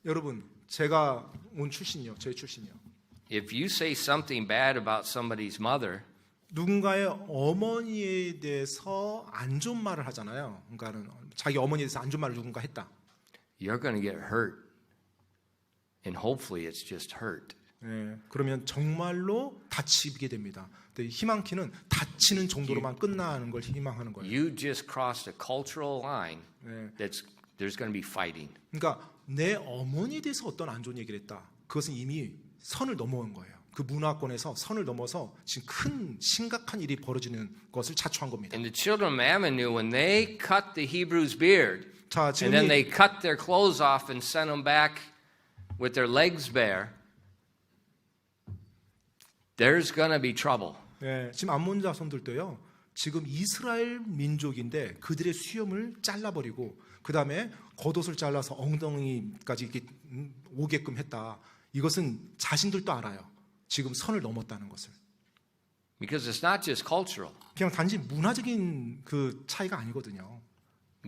여러분, 제가 온 출신이요. 제 출신이요. If you say something bad about somebody's mother, 누군가의 어머니에 대해서 안 좋은 말을 하잖아요. 그러니까는 자기 어머니에 대해서 안 좋은 말을 누군가 했다. you're going to get hurt. And hopefully it's just hurt. 네, 그러면 정말로 다치게 됩니다. 근데 희망키는 다치는 정도로만 끝나는 걸 희망하는 거예요. You just crossed a cultural line 네. there's going to be fighting. 그러니까 내 어머니에 대해서 어떤 안 좋은 얘기를 했다. 그것은 이미 선을 넘어온 거예요. 그 문화권에서 선을 넘어서 지금 큰 심각한 일이 벌어지는 것을 자초한 겁니다. And the children of Ammon knew when they cut the Hebrew's beard, 자, and then they cut their clothes off and sent them back with their legs bare, there's going to be trouble. 네, 지금 암몬 자손들도요. 지금 이스라엘 민족인데 그들의 수염을 잘라버리고 그 다음에 겉옷을 잘라서 엉덩이까지 이렇게 오게끔 했다. 이것은 자신들도 알아요. 지금 선을 넘었다는 것을. Because it's not just cultural. 그냥 단지 문화적인 그 차이가 아니거든요.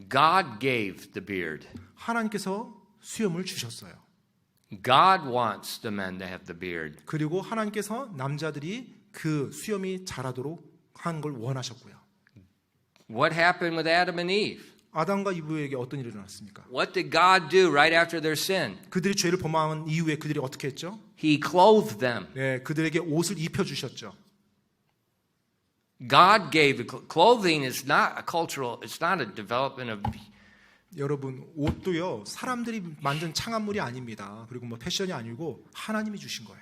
God gave the beard. 하나님께서 수염을 주셨어요. God wants the men to have the beard. 그리고 하나님께서 남자들이 그 수염이 자라도록 한 걸 원하셨고요. What happened with Adam and Eve? 아담과 이브에게 어떤 일이 일어났습니까? What did God do right after their sin? 그들이 죄를 범한 이후에 그들이 어떻게 했죠? He clothed them. 네, 그들에게 옷을 입혀 주셨죠. God gave clothing is not a cultural, it's not a development of. 여러분, 옷도요. 사람들이 만든 창안물이 아닙니다. 그리고 뭐 패션이 아니고 하나님이 주신 거예요.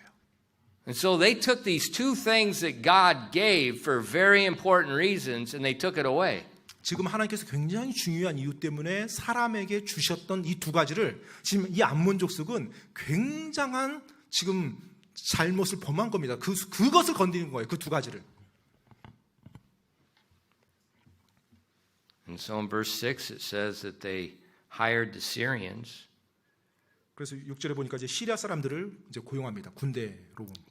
And so they took these two things that God gave for very important reasons and they took it away. 지금 하나님께서 굉장히 중요한 이유 때문에 사람에게 주셨던 이 두 가지를 지금 이 암몬 족속은 굉장한 지금 잘못을 범한 겁니다. 그것을 건드리는 거예요. 그 두 가지를. And so in verse 6 it says that they hired the Syrians. 그래서 6절에 보니까 이제 시리아 사람들을 이제 고용합니다. 군대로.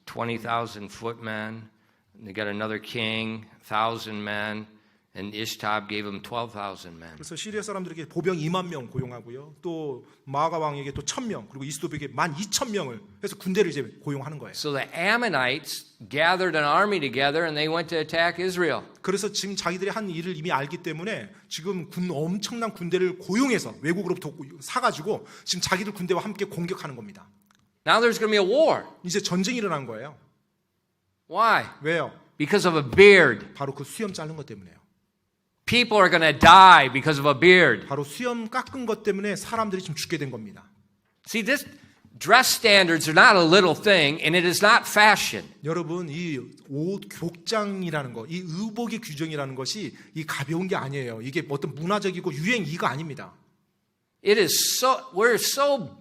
20,000 footmen. They got another king, 1,000 men. And Ishtab gave them 12,000 men. 그래서 시리아 사람들에게 보병 2만 명 고용하고요. 또 마아가 왕에게 또 1,000명, 그리고 이스도백에게 12,000명을 해서 군대를 이제 고용하는 거예요. So the Ammonites gathered an army together and they went to attack Israel. 그래서 지금 자기들이 한 일을 이미 알기 때문에 지금 엄청난 군대를 고용해서 외국으로부터 사가지고 지금 자기들 군대와 함께 공격하는 겁니다. Now there's going to be a war. 이제 전쟁이 일어난 거예요. Why? 왜요? Because of a beard. 바로 그 수염 자른 것 때문에요. People are going to die because of a beard. 바로 수염 깎은 것 때문에 사람들이 지금 죽게 된 겁니다. See, dress standards are not a little thing, and it is not fashion. 여러분 이 옷 복장이라는 거, 이 의복의 규정이라는 것이 이 가벼운 게 아니에요. 이게 어떤 문화적이고 유행 이거 아닙니다. It is we're so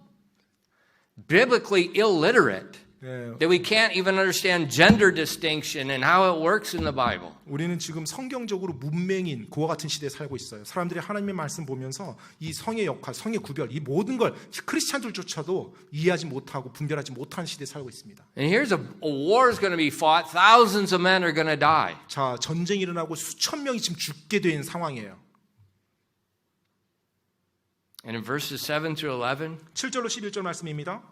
biblically illiterate that we can't even understand gender distinction and how it works in the Bible. 우리는 지금 성경적으로 문맹인 그와 같은 시대에 살고 있어요. 사람들이 하나님의 말씀 보면서 이 성의 역할, 성의 구별, 이 모든 걸 크리스찬들조차도 이해하지 못하고 분별하지 못하는 시대에 살고 있습니다. And here's a war is going to be fought. Thousands of men are going to die. 자, 전쟁이 일어나고 수천 명이 지금 죽게 된 상황이에요. And in verses 7 through 11, 7절로 11절 말씀입니다.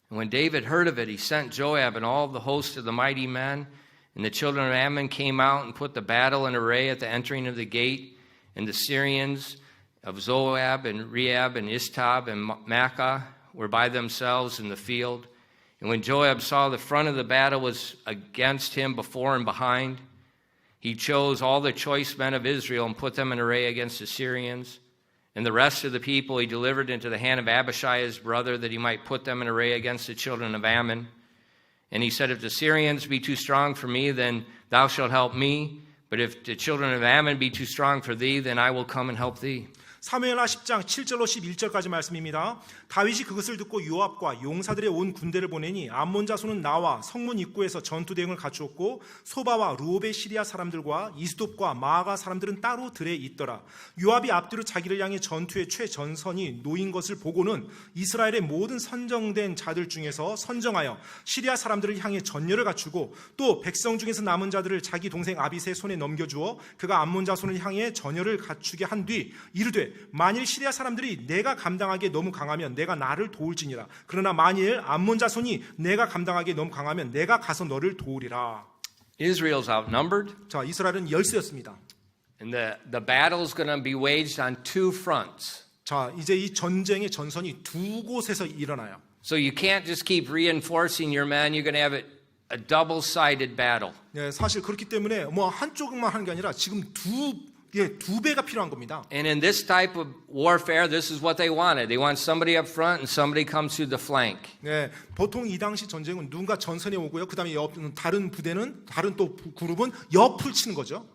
and when David heard of it, he sent Joab and all the host of the mighty men, and the children of Ammon came out and put the battle in array at the entering of the gate, and the Syrians of Zoab and Reab and Ishtab and Makkah were by themselves in the field. And when Joab saw the front of the battle was against him before and behind, he chose all the choice men of Israel and put them in array against the Syrians. And the rest of the people he delivered into the hand of Abishai his brother, that he might put them in array against the children of Ammon. And he said, if the Syrians be too strong for me, then thou shalt help me. But if the children of Ammon be too strong for thee, then I will come and help thee. 사무엘하 10장 7절로 11절까지 말씀입니다. 다윗이 그것을 듣고 요압과 용사들의 온 군대를 보내니 암몬 자손은 나와 성문 입구에서 전투 대응을 갖추었고 소바와 루오베 시리아 사람들과 이스톱과 마아가 사람들은 따로 들에 있더라. 요압이 앞뒤로 자기를 향해 전투의 최전선이 놓인 것을 보고는 이스라엘의 모든 선정된 자들 중에서 선정하여 시리아 사람들을 향해 전열을 갖추고 또 백성 중에서 남은 자들을 자기 동생 아비새의 손에 넘겨주어 그가 암몬 자손을 향해 전열을 갖추게 한 뒤 이르되 만일 시리아 사람들이 내가 감당하기에 너무 강하면 내가 나를 도울지니라. 그러나 만일 암몬 자손이 내가 감당하기에 너무 강하면 내가 가서 너를 도우리라. Israel's outnumbered. 자, 이스라엘은 열세였습니다. And the battle is going to be waged on two fronts. 자, 이제 이 전쟁의 전선이 두 곳에서 일어나요. So you can't just keep reinforcing your men. You're going to have a double-sided battle. 네, 사실 그렇기 때문에 뭐 한쪽만 하는 게 아니라 지금 두 배가 필요한 겁니다. And in this type of warfare, this is what they wanted. They want somebody up front and somebody comes through the flank. 네, 보통 이 당시 전쟁은 누군가 전선에 오고요. 그다음에 다른 부대는 다른 또 그룹은 옆을 치는 거죠.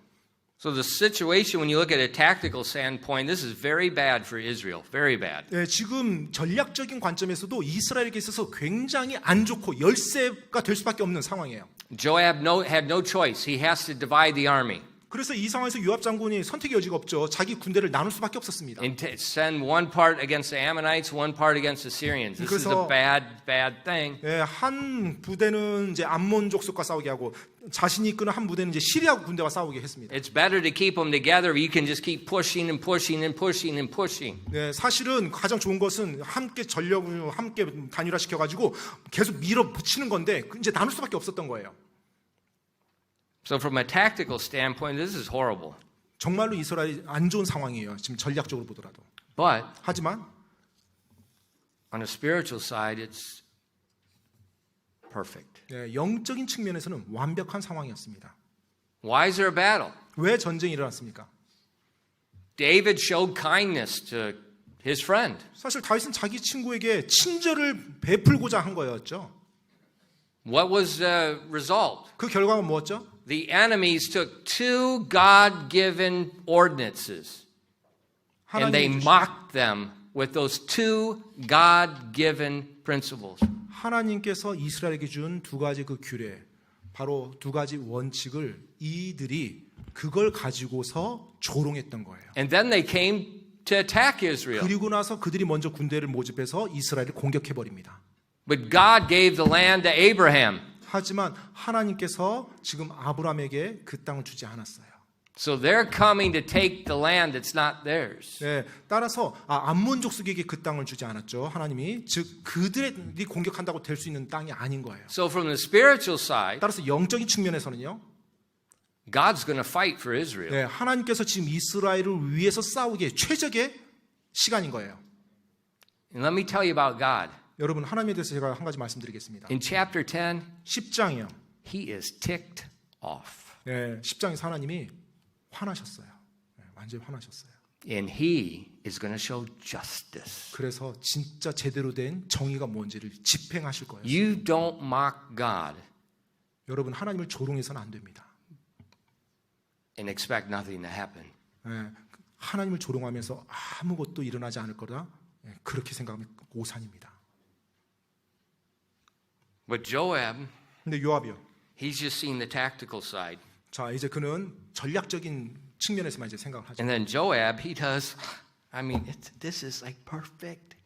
So the situation, when you look at a tactical standpoint, this is very bad for Israel. Very bad. 네, 지금 전략적인 관점에서도 이스라엘에게 있어서 굉장히 안 좋고 열세가 될 수밖에 없는 상황이에요. Joab had no choice. He has to divide the army. 그래서 이 상황에서 요압 장군이 선택의 여지가 없죠. 자기 군대를 나눌 수밖에 없었습니다. And send one part against the Ammonites, one part against the Syrians. This is a bad thing. 네, 한 부대는 이제 암몬 족속과 싸우게 하고 자신이 이끄는 한 부대는 이제 시리아 군대와 싸우게 했습니다. It's better to keep them together. You can just keep pushing and pushing and pushing and pushing. 네, 사실은 가장 좋은 것은 함께 전력을 함께 단일화시켜 가지고 계속 밀어붙이는 건데 이제 나눌 수밖에 없었던 거예요. So from a tactical standpoint, this is horrible. 정말로 이스라엘이 안 좋은 상황이에요. 지금 전략적으로 보더라도. But 하지만 on a spiritual side, it's perfect. 네, 영적인 측면에서는 완벽한 상황이었습니다. Why is there a battle? 왜 전쟁이 일어났습니까? David showed kindness to his friend. 사실 다윗은 자기 친구에게 친절을 베풀고자 한 거였죠. What was the result? 그 결과가 뭐였죠? The enemies took two God-given ordinances and they mocked them with those two God-given principles. 하나님께서 이스라엘에게 준 두 가지 그 규례, 바로 두 가지 원칙을 이들이 그걸 가지고서 조롱했던 거예요. And then they came to attack Israel. 그리고 나서 그들이 먼저 군대를 모집해서 이스라엘을 공격해 버립니다. But God gave the land to Abraham. 하지만 하나님께서 지금 아브라함에게 그 땅을 주지 않았어요. So they're coming to take the land that's not theirs. 네, 따라서 암몬 족속에게 그 땅을 주지 않았죠. 하나님이 즉 그들이 공격한다고 될 수 있는 땅이 아닌 거예요. So from the spiritual side, 따라서 영적인 측면에서는요. God's going to fight for Israel. 네, 하나님께서 지금 이스라엘을 위해서 싸우기에 최적의 시간인 거예요. And let me tell you about God. 여러분 하나님에 대해서 제가 한 가지 말씀드리겠습니다. In chapter 10, 10장이요. he is ticked off. 네, 10장에서 하나님이 화나셨어요. 네, 완전히 화나셨어요. And he is going to show justice. 그래서 진짜 제대로 된 정의가 뭔지를 집행하실 거예요. You don't mock God 여러분 하나님을 조롱해서는 안 됩니다. and expect nothing to happen. 예, 하나님을 조롱하면서 아무것도 일어나지 않을 거다. 예, 그렇게 생각하면 오산입니다. But Joab, 근데 요압이요. he's just seen the tactical side. 자, 이제 그는 전략적인 측면에서만 이제 생각을 하죠. And then Joab, he does, this is like perfect.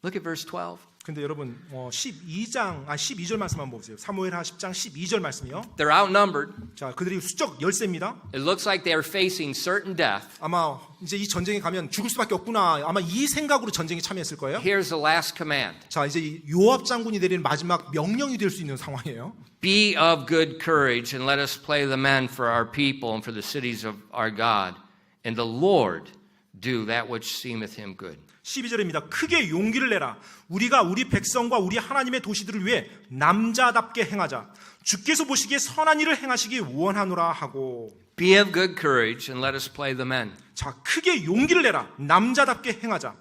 Look at verse 12. 근데 여러분 12절 말씀 한번 보세요. 사무엘하 10장 12절 말씀이요. They're outnumbered. 자, 그들이 수적 열세입니다. It looks like they are facing certain death. 아마 이제 이 전쟁에 가면 죽을 수밖에 없구나. 아마 이 생각으로 전쟁에 참여했을 거예요. Here's the last command. 자, 이제 이 요압 장군이 내리는 마지막 명령이 될 수 있는 상황이에요. Be of good courage and let us play the men for our people and for the cities of our God. And the Lord do that which seemeth him good. 12절입니다. 크게 용기를 내라. 우리가 우리 백성과 우리 하나님의 도시들을 위해 남자답게 행하자. 주께서 보시기에 선한 일을 행하시기 원하노라 하고. Be of good courage and let us play the men. 자, 크게 용기를 내라. 남자답게 행하자.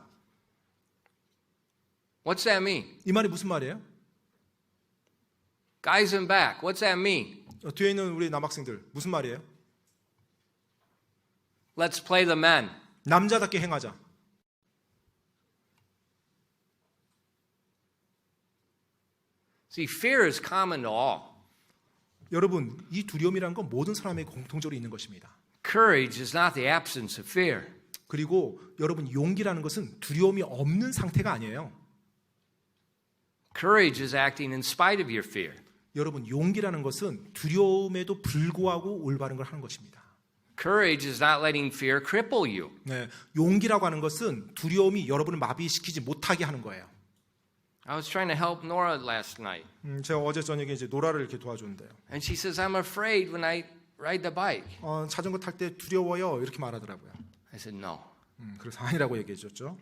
What's that mean? 이 말이 무슨 말이에요? Guys in back, what's that mean? 뒤에 있는 우리 남학생들 무슨 말이에요? Let's play the men. 남자답게 행하자. See, fear is common to all. 여러분, 이 두려움이라는 건 모든 사람에게 공통적으로 있는 것입니다. Courage is not the absence of fear. 그리고 여러분, 용기라는 것은 두려움이 없는 상태가 아니에요. Courage is acting in spite of your fear. 여러분, 용기라는 것은 두려움에도 불구하고 올바른 걸 하는 것입니다. Courage is not letting fear cripple you. 네, 용기라고 하는 것은 두려움이 여러분을 마비시키지 못하게 하는 거예요. I was trying to help Nora last night. 제가 어제 저녁에 이제 노라를 이렇게 도와줬는데요. And she says, I'm afraid when I ride the bike. 자전거 탈 때 두려워요 이렇게 말하더라고요. I said, no. 그래서 아니라고 얘기해 줬죠.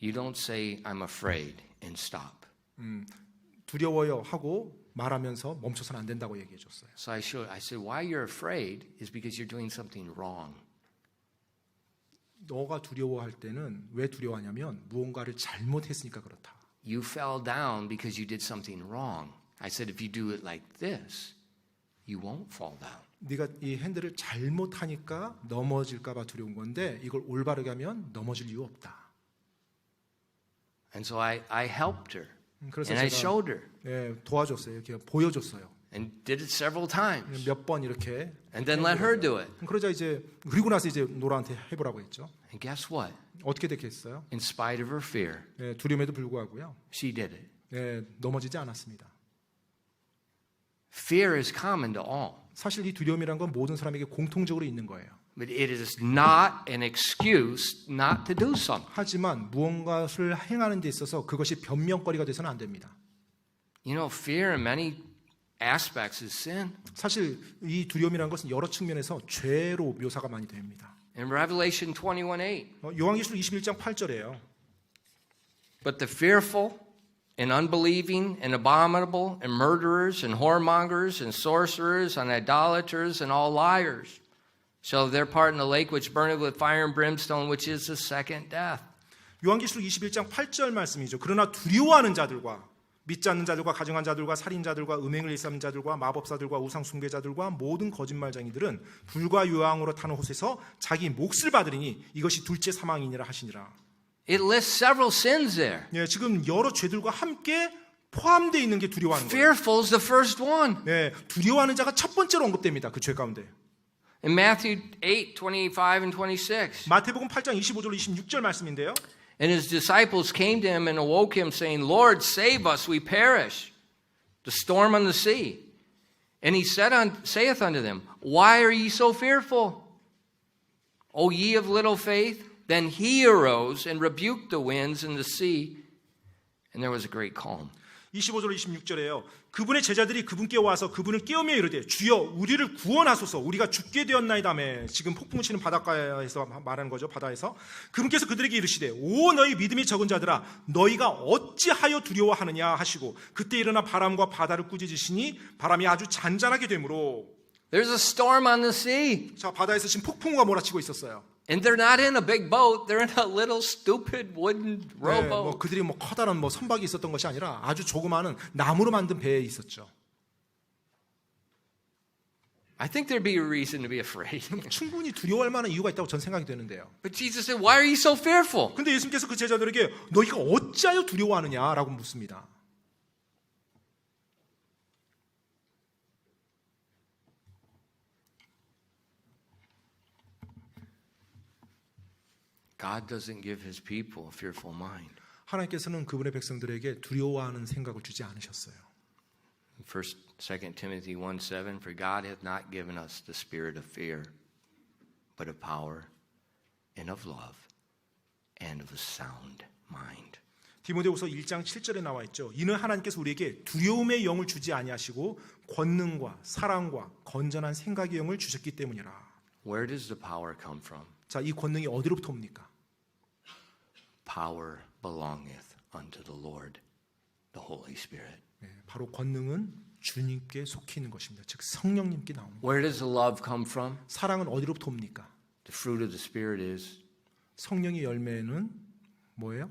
You don't say, I'm afraid and stop. 두려워요 하고 말하면서 멈춰서는 안 된다고 얘기해 줬어요. So I said, why you're afraid is because you're doing something wrong. 너가 두려워할 때는 왜 두려워하냐면 무언가를 잘못했으니까 그렇다. You fell down because you did something wrong. I said, if you do it like this, you won't fall down. 네가 이 핸들을 잘못하니까 넘어질까 봐 두려운 건데 이걸 올바르게 하면 넘어질 이유 없다. And so I helped her. 그래서 And I 제가 showed her. 네, 도와줬어요. 이렇게 보여줬어요. And did it several times. 몇 번 이렇게. And then let her do it. 그러자 이제 그리고 나서 이제 노라한테 해보라고 했죠. And guess what? 어떻게 됐겠어요? In spite of her fear, 네, 두려움에도 불구하고요. she did it. 네, 넘어지지 않았습니다. Fear is common to all. 사실 이 두려움이란 건 모든 사람에게 공통적으로 있는 거예요. But it is not an excuse not to do something. 하지만 무언가를 행하는 데 있어서 그것이 변명거리가 돼서는 안 됩니다. You know, fear in many aspects is sin. 사실 이 두려움이라는 것은 여러 측면에서 죄로 묘사가 많이 됩니다. In Revelation 21:8. 요한계시록 21장 8절이에요. But the fearful and unbelieving and abominable and murderers and whoremongers and sorcerers and idolaters and all liars shall have their part in the lake which burneth with fire and brimstone, which is the second death. 요한계시록 21장 8절 말씀이죠. 그러나 두려워하는 자들과 믿지 않는 자들과 가증한 자들과 살인자들과 음행을 일삼는 자들과 마법사들과 우상 숭배자들과 모든 거짓말쟁이들은 불과 요양으로 타는 곳에서 자기 몫을 받으리니 이것이 둘째 사망이니라 하시니라. It lists several sins there. 네, 지금 여러 죄들과 함께 포함되어 있는 게 두려워하는 거예요. Fearful is the first one. 네, 두려워하는 자가 첫 번째로 언급됩니다. 그 죄 가운데. In Matthew 8:25 and 26. 마태복음 8장 25절 26절 말씀인데요. And his disciples came to him and awoke him, saying, Lord, save us, we perish. The storm on the sea. And he saith unto them, Why are ye so fearful? O ye of little faith? Then he arose and rebuked the winds and the sea, and there was a great calm. 25절 26절에요. 그분의 제자들이 그분께 와서 그분을 깨우며 이르되 주여 우리를 구원하소서 우리가 죽게 되었나이다며. 지금 폭풍 치는 바닷가에서 말하는 거죠. 바다에서. 그분께서 그들에게 이르시되 오 너희 믿음이 적은 자들아 너희가 어찌하여 두려워하느냐 하시고 그때 일어나 바람과 바다를 꾸짖으시니 바람이 아주 잔잔하게 되므로. There's a storm on the sea. 자, 바다에서 지금 폭풍우가 몰아치고 있었어요. And they're not in a big boat. They're in a little stupid wooden 네, rowboat. 그들이 커다란 선박이 있었던 것이 아니라 아주 조그마한 나무로 만든 배에 있었죠. I think there'd be a reason to be afraid. 충분히 두려워할 만한 이유가 있다고 전 생각이 되는데요. But Jesus said, why are you so fearful? 근데 예수님께서 그 제자들에게 너희가 어찌하여 두려워하느냐라고 묻습니다. God doesn't give his people a fearful mind. 하나님께서는 그분의 백성들에게 두려워하는 생각을 주지 않으셨어요. 2 Timothy 1:7 For God hath not given us the spirit of fear, but of power and of love and of a sound mind. 디모데후서 1장 7절에 나와 있죠. 이는 하나님께서 우리에게 두려움의 영을 주지 아니하시고 권능과 사랑과 건전한 생각의 영을 주셨기 때문이라. Where does the power come from? 자, 이 권능이 어디로부터 옵니까? Power belongeth unto the Lord, the Holy Spirit. 네, 바로 권능은 주님께 속히 있는 것입니다. 즉 성령님께 나옵니다. Where does the love come from? 사랑은 어디로부터 옵니까? The fruit of the Spirit is 성령의 열매는 뭐예요?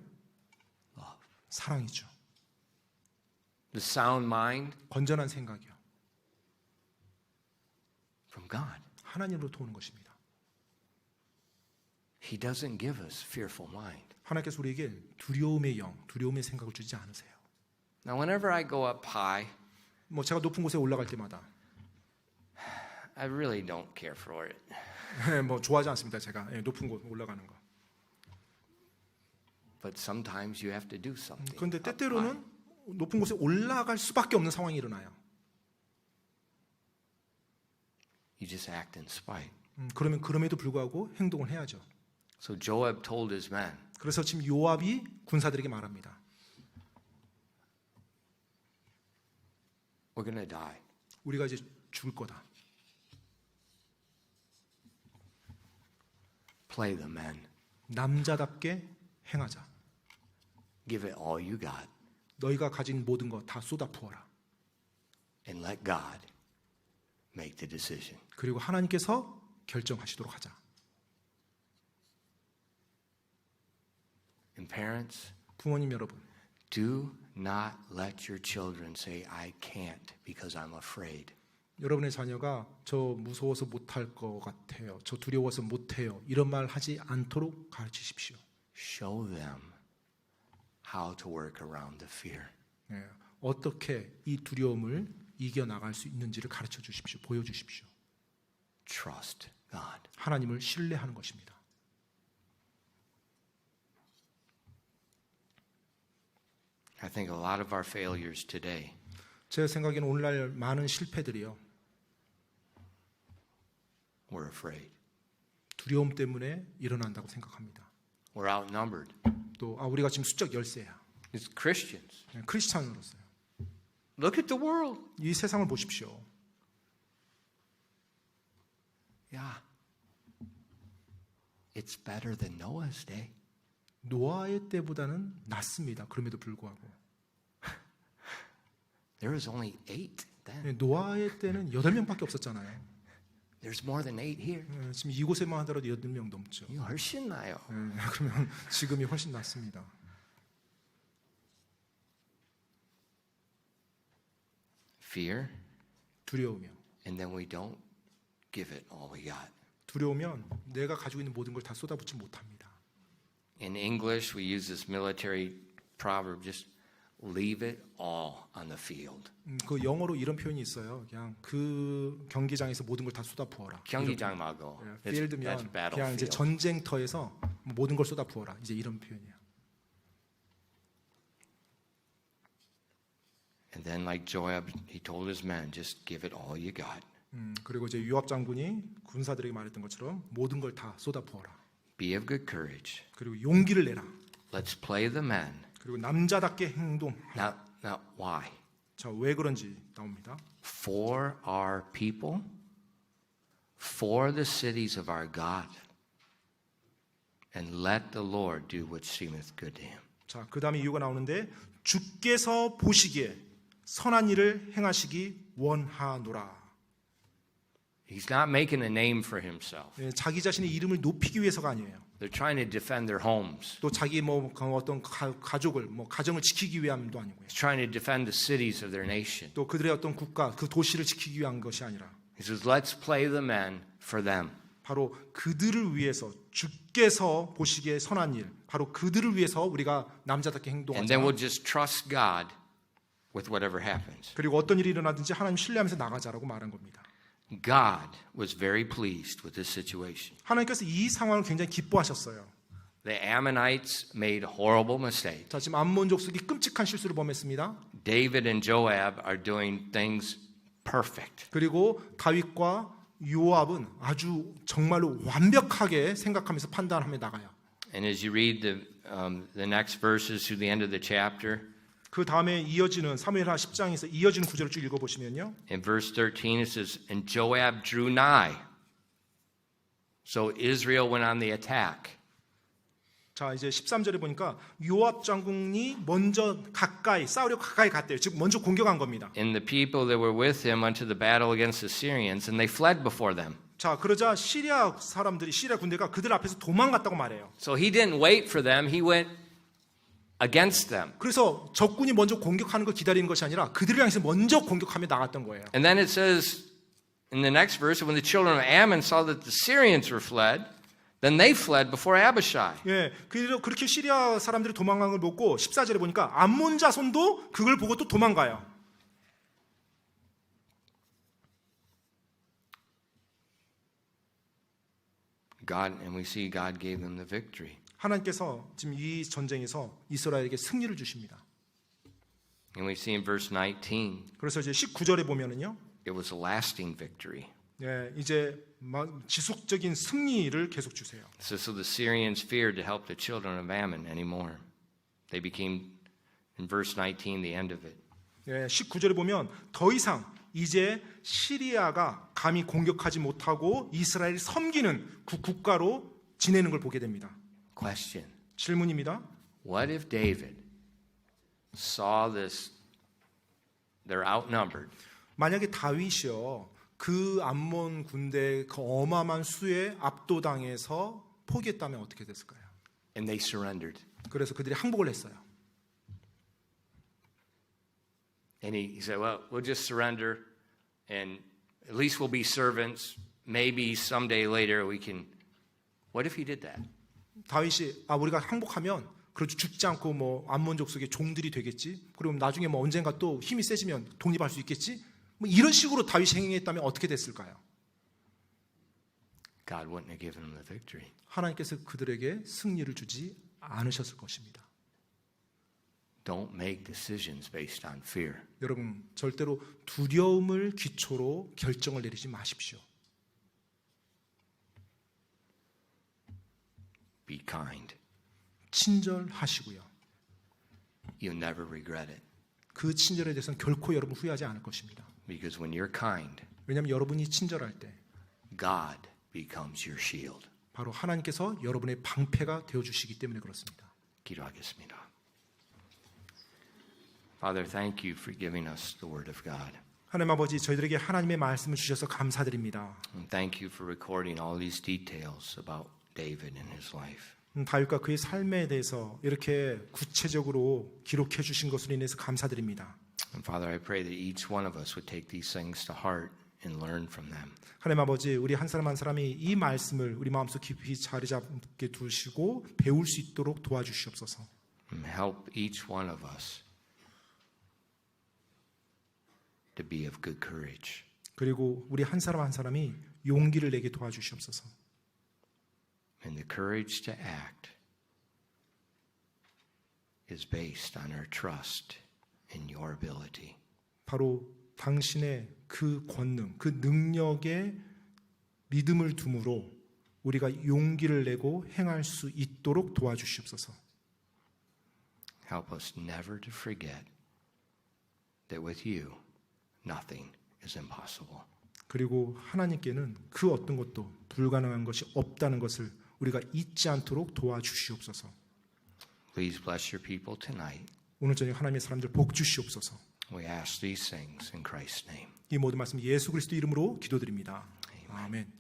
love. 사랑이죠. The sound mind 건전한 생각이요. from God. 하나님으로부터 오는 것입니다. He doesn't give us fearful mind. 하나님께서 우리에게 두려움의 영, 두려움의 생각을 주지 않으세요. Now, whenever I go up high, 제가 높은 곳에 올라갈 때마다 I really don't care for it. 좋아하지 않습니다. 제가 높은 곳 올라가는 거. But sometimes you have to do something. 그런데 up high. 때때로는 높은 곳에 올라갈 수밖에 없는 상황이 일어나요. You just act in spite. 그러면 그럼에도 불구하고 행동을 해야죠. So Joab told his men, 그래서 지금 요압이 군사들에게 말합니다. we're going to die. 우리가 이제 죽을 거다. Play the men. 남자답게 행하자. Give it all you got. 너희가 가진 모든 거 다 쏟아 부어라. And let God make the decision. 그리고 하나님께서 결정하시도록 하자. And parents, 부모님 여러분, do not let your children say, I can't because I'm afraid. 여러분의 자녀가 저 무서워서 못할 것 같아요. 저 두려워서 못해요. 이런 말 하지 않도록 가르치십시오. Show them how to work around the fear. 네, 어떻게 이 두려움을 이겨나갈 수 있는지를 가르쳐 주십시오. 보여주십시오. Trust God. 하나님을 신뢰하는 것입니다. I think a lot of our failures today 제 생각에는 오늘날 많은 실패들이요. we're afraid. 두려움 때문에 일어난다고 생각합니다. We're outnumbered. 또 우리가 지금 수적 열세야. It's Christians. 크리스찬으로서요. Look at the world. 이 세상을 보십시오. Yeah. It's better than Noah's day. 노아의 때보다는 낫습니다. 그럼에도 불구하고. There was only 8 then. 노아의 때는 8명밖에 없었잖아요. There's more than 8 here. 지금 이곳에만 하더라도 8명 넘죠. 이거 훨씬 나요. 그러면 지금이 훨씬 낫습니다. Fear, 두려우며. and then we don't give it all we got. 두려우면 내가 가지고 있는 모든 걸 다 쏟아붓지 못합니다. In English, we use this military proverb, just leave it all on the field. 그 영어로 이런 표현이 있어요. 그냥 그 경기장에서 모든 걸 다 쏟아 부어라. 경기장 말고. 필드면 That's 그냥 이제 battlefield. 전쟁터에서 모든 걸 쏟아 부어라. 이제 이런 표현이에요. And then like Joab, he told his men, just give it all you got. 그리고 이제 요압 장군이 군사들에게 말했던 것처럼 모든 걸 다 쏟아 부어라. Be of good courage. 그리고 용기를 내라. Let's play the men. 그리고 남자답게 행동. Now why? 자, 왜 그런지 나옵니다. For our people, for the cities of our God, and let the Lord do what seemeth good to him. 자, 그다음에 이유가 나오는데 주께서 보시기에 선한 일을 행하시기 원하노라. He's not making a name for himself. 예, 자기 자신의 이름을 높이기 위해서가 아니에요. They're trying to defend their homes. 또 자기 뭐 어떤 가족을 가정을 지키기 위함도 아니고요. He's trying to defend the cities of their nation. 또 그들의 어떤 국가 그 도시를 지키기 위한 것이 아니라 He says, "Let's play the men for them." 바로 그들을 위해서 주께서 보시기에 선한 일, 바로 그들을 위해서 우리가 남자답게 And 행동하자. then we'll just trust God with whatever happens. 그리고 어떤 일이 일어나든지 하나님 신뢰하면서 나가자라고 말한 겁니다. God was very pleased with this situation. 하나님께서 이 상황을 굉장히 기뻐하셨어요. The Ammonites made horrible mistakes. 자, 지금 암몬 족속이 끔찍한 실수를 범했습니다. David and Joab are doing things perfect. 그리고 다윗과 요압은 아주 정말로 완벽하게 생각하면서 판단하며 나가요. And as you read the next verses through the end of the chapter, 그 다음에 이어지는 사무엘하 10장에서 이어지는 구절을 쭉 읽어보시면요. in verse 13 it says, "And Joab drew nigh. So Israel went on the attack." 자, 이제 13절에 보니까 요압 장군이 먼저 싸우려 가까이 갔대요. 즉 먼저 공격한 겁니다. And the people that were with him went to the battle against the Syrians, and they fled before them. 자, 그러자 시리아 군대가 그들 앞에서 도망갔다고 말해요. So he didn't wait for them, he went against them. 그래서 적군이 먼저 공격하는 걸 기다리는 것이 아니라 그들을 향해서 먼저 공격하며 나갔던 거예요. And then it says in the next verse, when the children of Ammon saw that the Syrians were fled, then they fled before Abishai. 예, 그렇게 시리아 사람들이 도망간 걸 보고 14절에 보니까 암몬 자손도 그걸 보고 또 도망가요. And we see God gave them the victory. 하나님께서 지금 이 전쟁에서 이스라엘에게 승리를 주십니다. And we see in verse 19, 그래서 이제 19절에 보면은요. it was a lasting victory. 예, 이제 지속적인 승리를 계속 주세요. So the Syrians feared to help the children of Ammon anymore. They became, in verse 19, the end of it. 예, 19절에 보면 더 이상 이제 시리아가 감히 공격하지 못하고 이스라엘이 섬기는 그 국가로 지내는 걸 보게 됩니다. Question. 질문입니다. What if David saw this, they're outnumbered. 만약에 다윗이요, 그 암몬 군대 그 어마어마한 수에 압도당해서 포기했다면 어떻게 됐을까요? And they surrendered. 그래서 그들이 항복을 했어요. And he said, well, we'll just surrender and at least we'll be servants. Maybe someday later we can. What if he did that? 다윗이 우리가 항복하면 그래도 죽지 않고 암몬 족속의 종들이 되겠지. 그럼 나중에 언젠가 또 힘이 세지면 독립할 수 있겠지. 이런 식으로 다윗이 행했다면 어떻게 됐을까요? God wouldn't have given him the victory. 하나님께서 그들에게 승리를 주지 않으셨을 것입니다. Don't make decisions based on fear. 여러분, 절대로 두려움을 기초로 결정을 내리지 마십시오. Be kind. 친절하시고요. You'll never regret it. 그 친절에 대해서는 결코 여러분 후회하지 않을 것입니다. Because when you're kind, 왜냐하면 여러분이 친절할 때 God becomes your shield. 바로 하나님께서 여러분의 방패가 되어주시기 때문에 그렇습니다. 기도하겠습니다. Father, thank you for giving us the Word of God. 하나님 아버지, 저희들에게 하나님의 말씀을 주셔서 감사드립니다. And thank you for recording all these details about David and his life. 다윗과 그의 삶에 대해서 이렇게 구체적으로 기록해 주신 것으로 인해서 감사드립니다. And Father, I pray that each one of us would take these things to heart and learn from them. 하나님 아버지, 우리 한 사람 한 사람이 이 말씀을 우리 마음속 깊이 자리 잡게 두시고 배울 수 있도록 도와주시옵소서. And help each one of us to be of good courage. 그리고 우리 한 사람 한 사람이 용기를 내게 도와주시옵소서. And the courage to act is based on our trust in your ability. 바로 당신의 그 권능, 그 능력에 믿음을 둠으로 우리가 용기를 내고 행할 수 있도록 도와주시옵소서. Help us never to forget that with you nothing is impossible. 그리고 하나님께는 그 어떤 것도 불가능한 것이 없다는 것을 우리가 잊지 않도록 도와주시옵소서. Please bless your people tonight. 오늘 저녁 하나님의 사람들 복 주시옵소서. We ask these things in Christ's name. 이 모든 말씀 예수 그리스도 이름으로 기도드립니다. Amen. 아멘.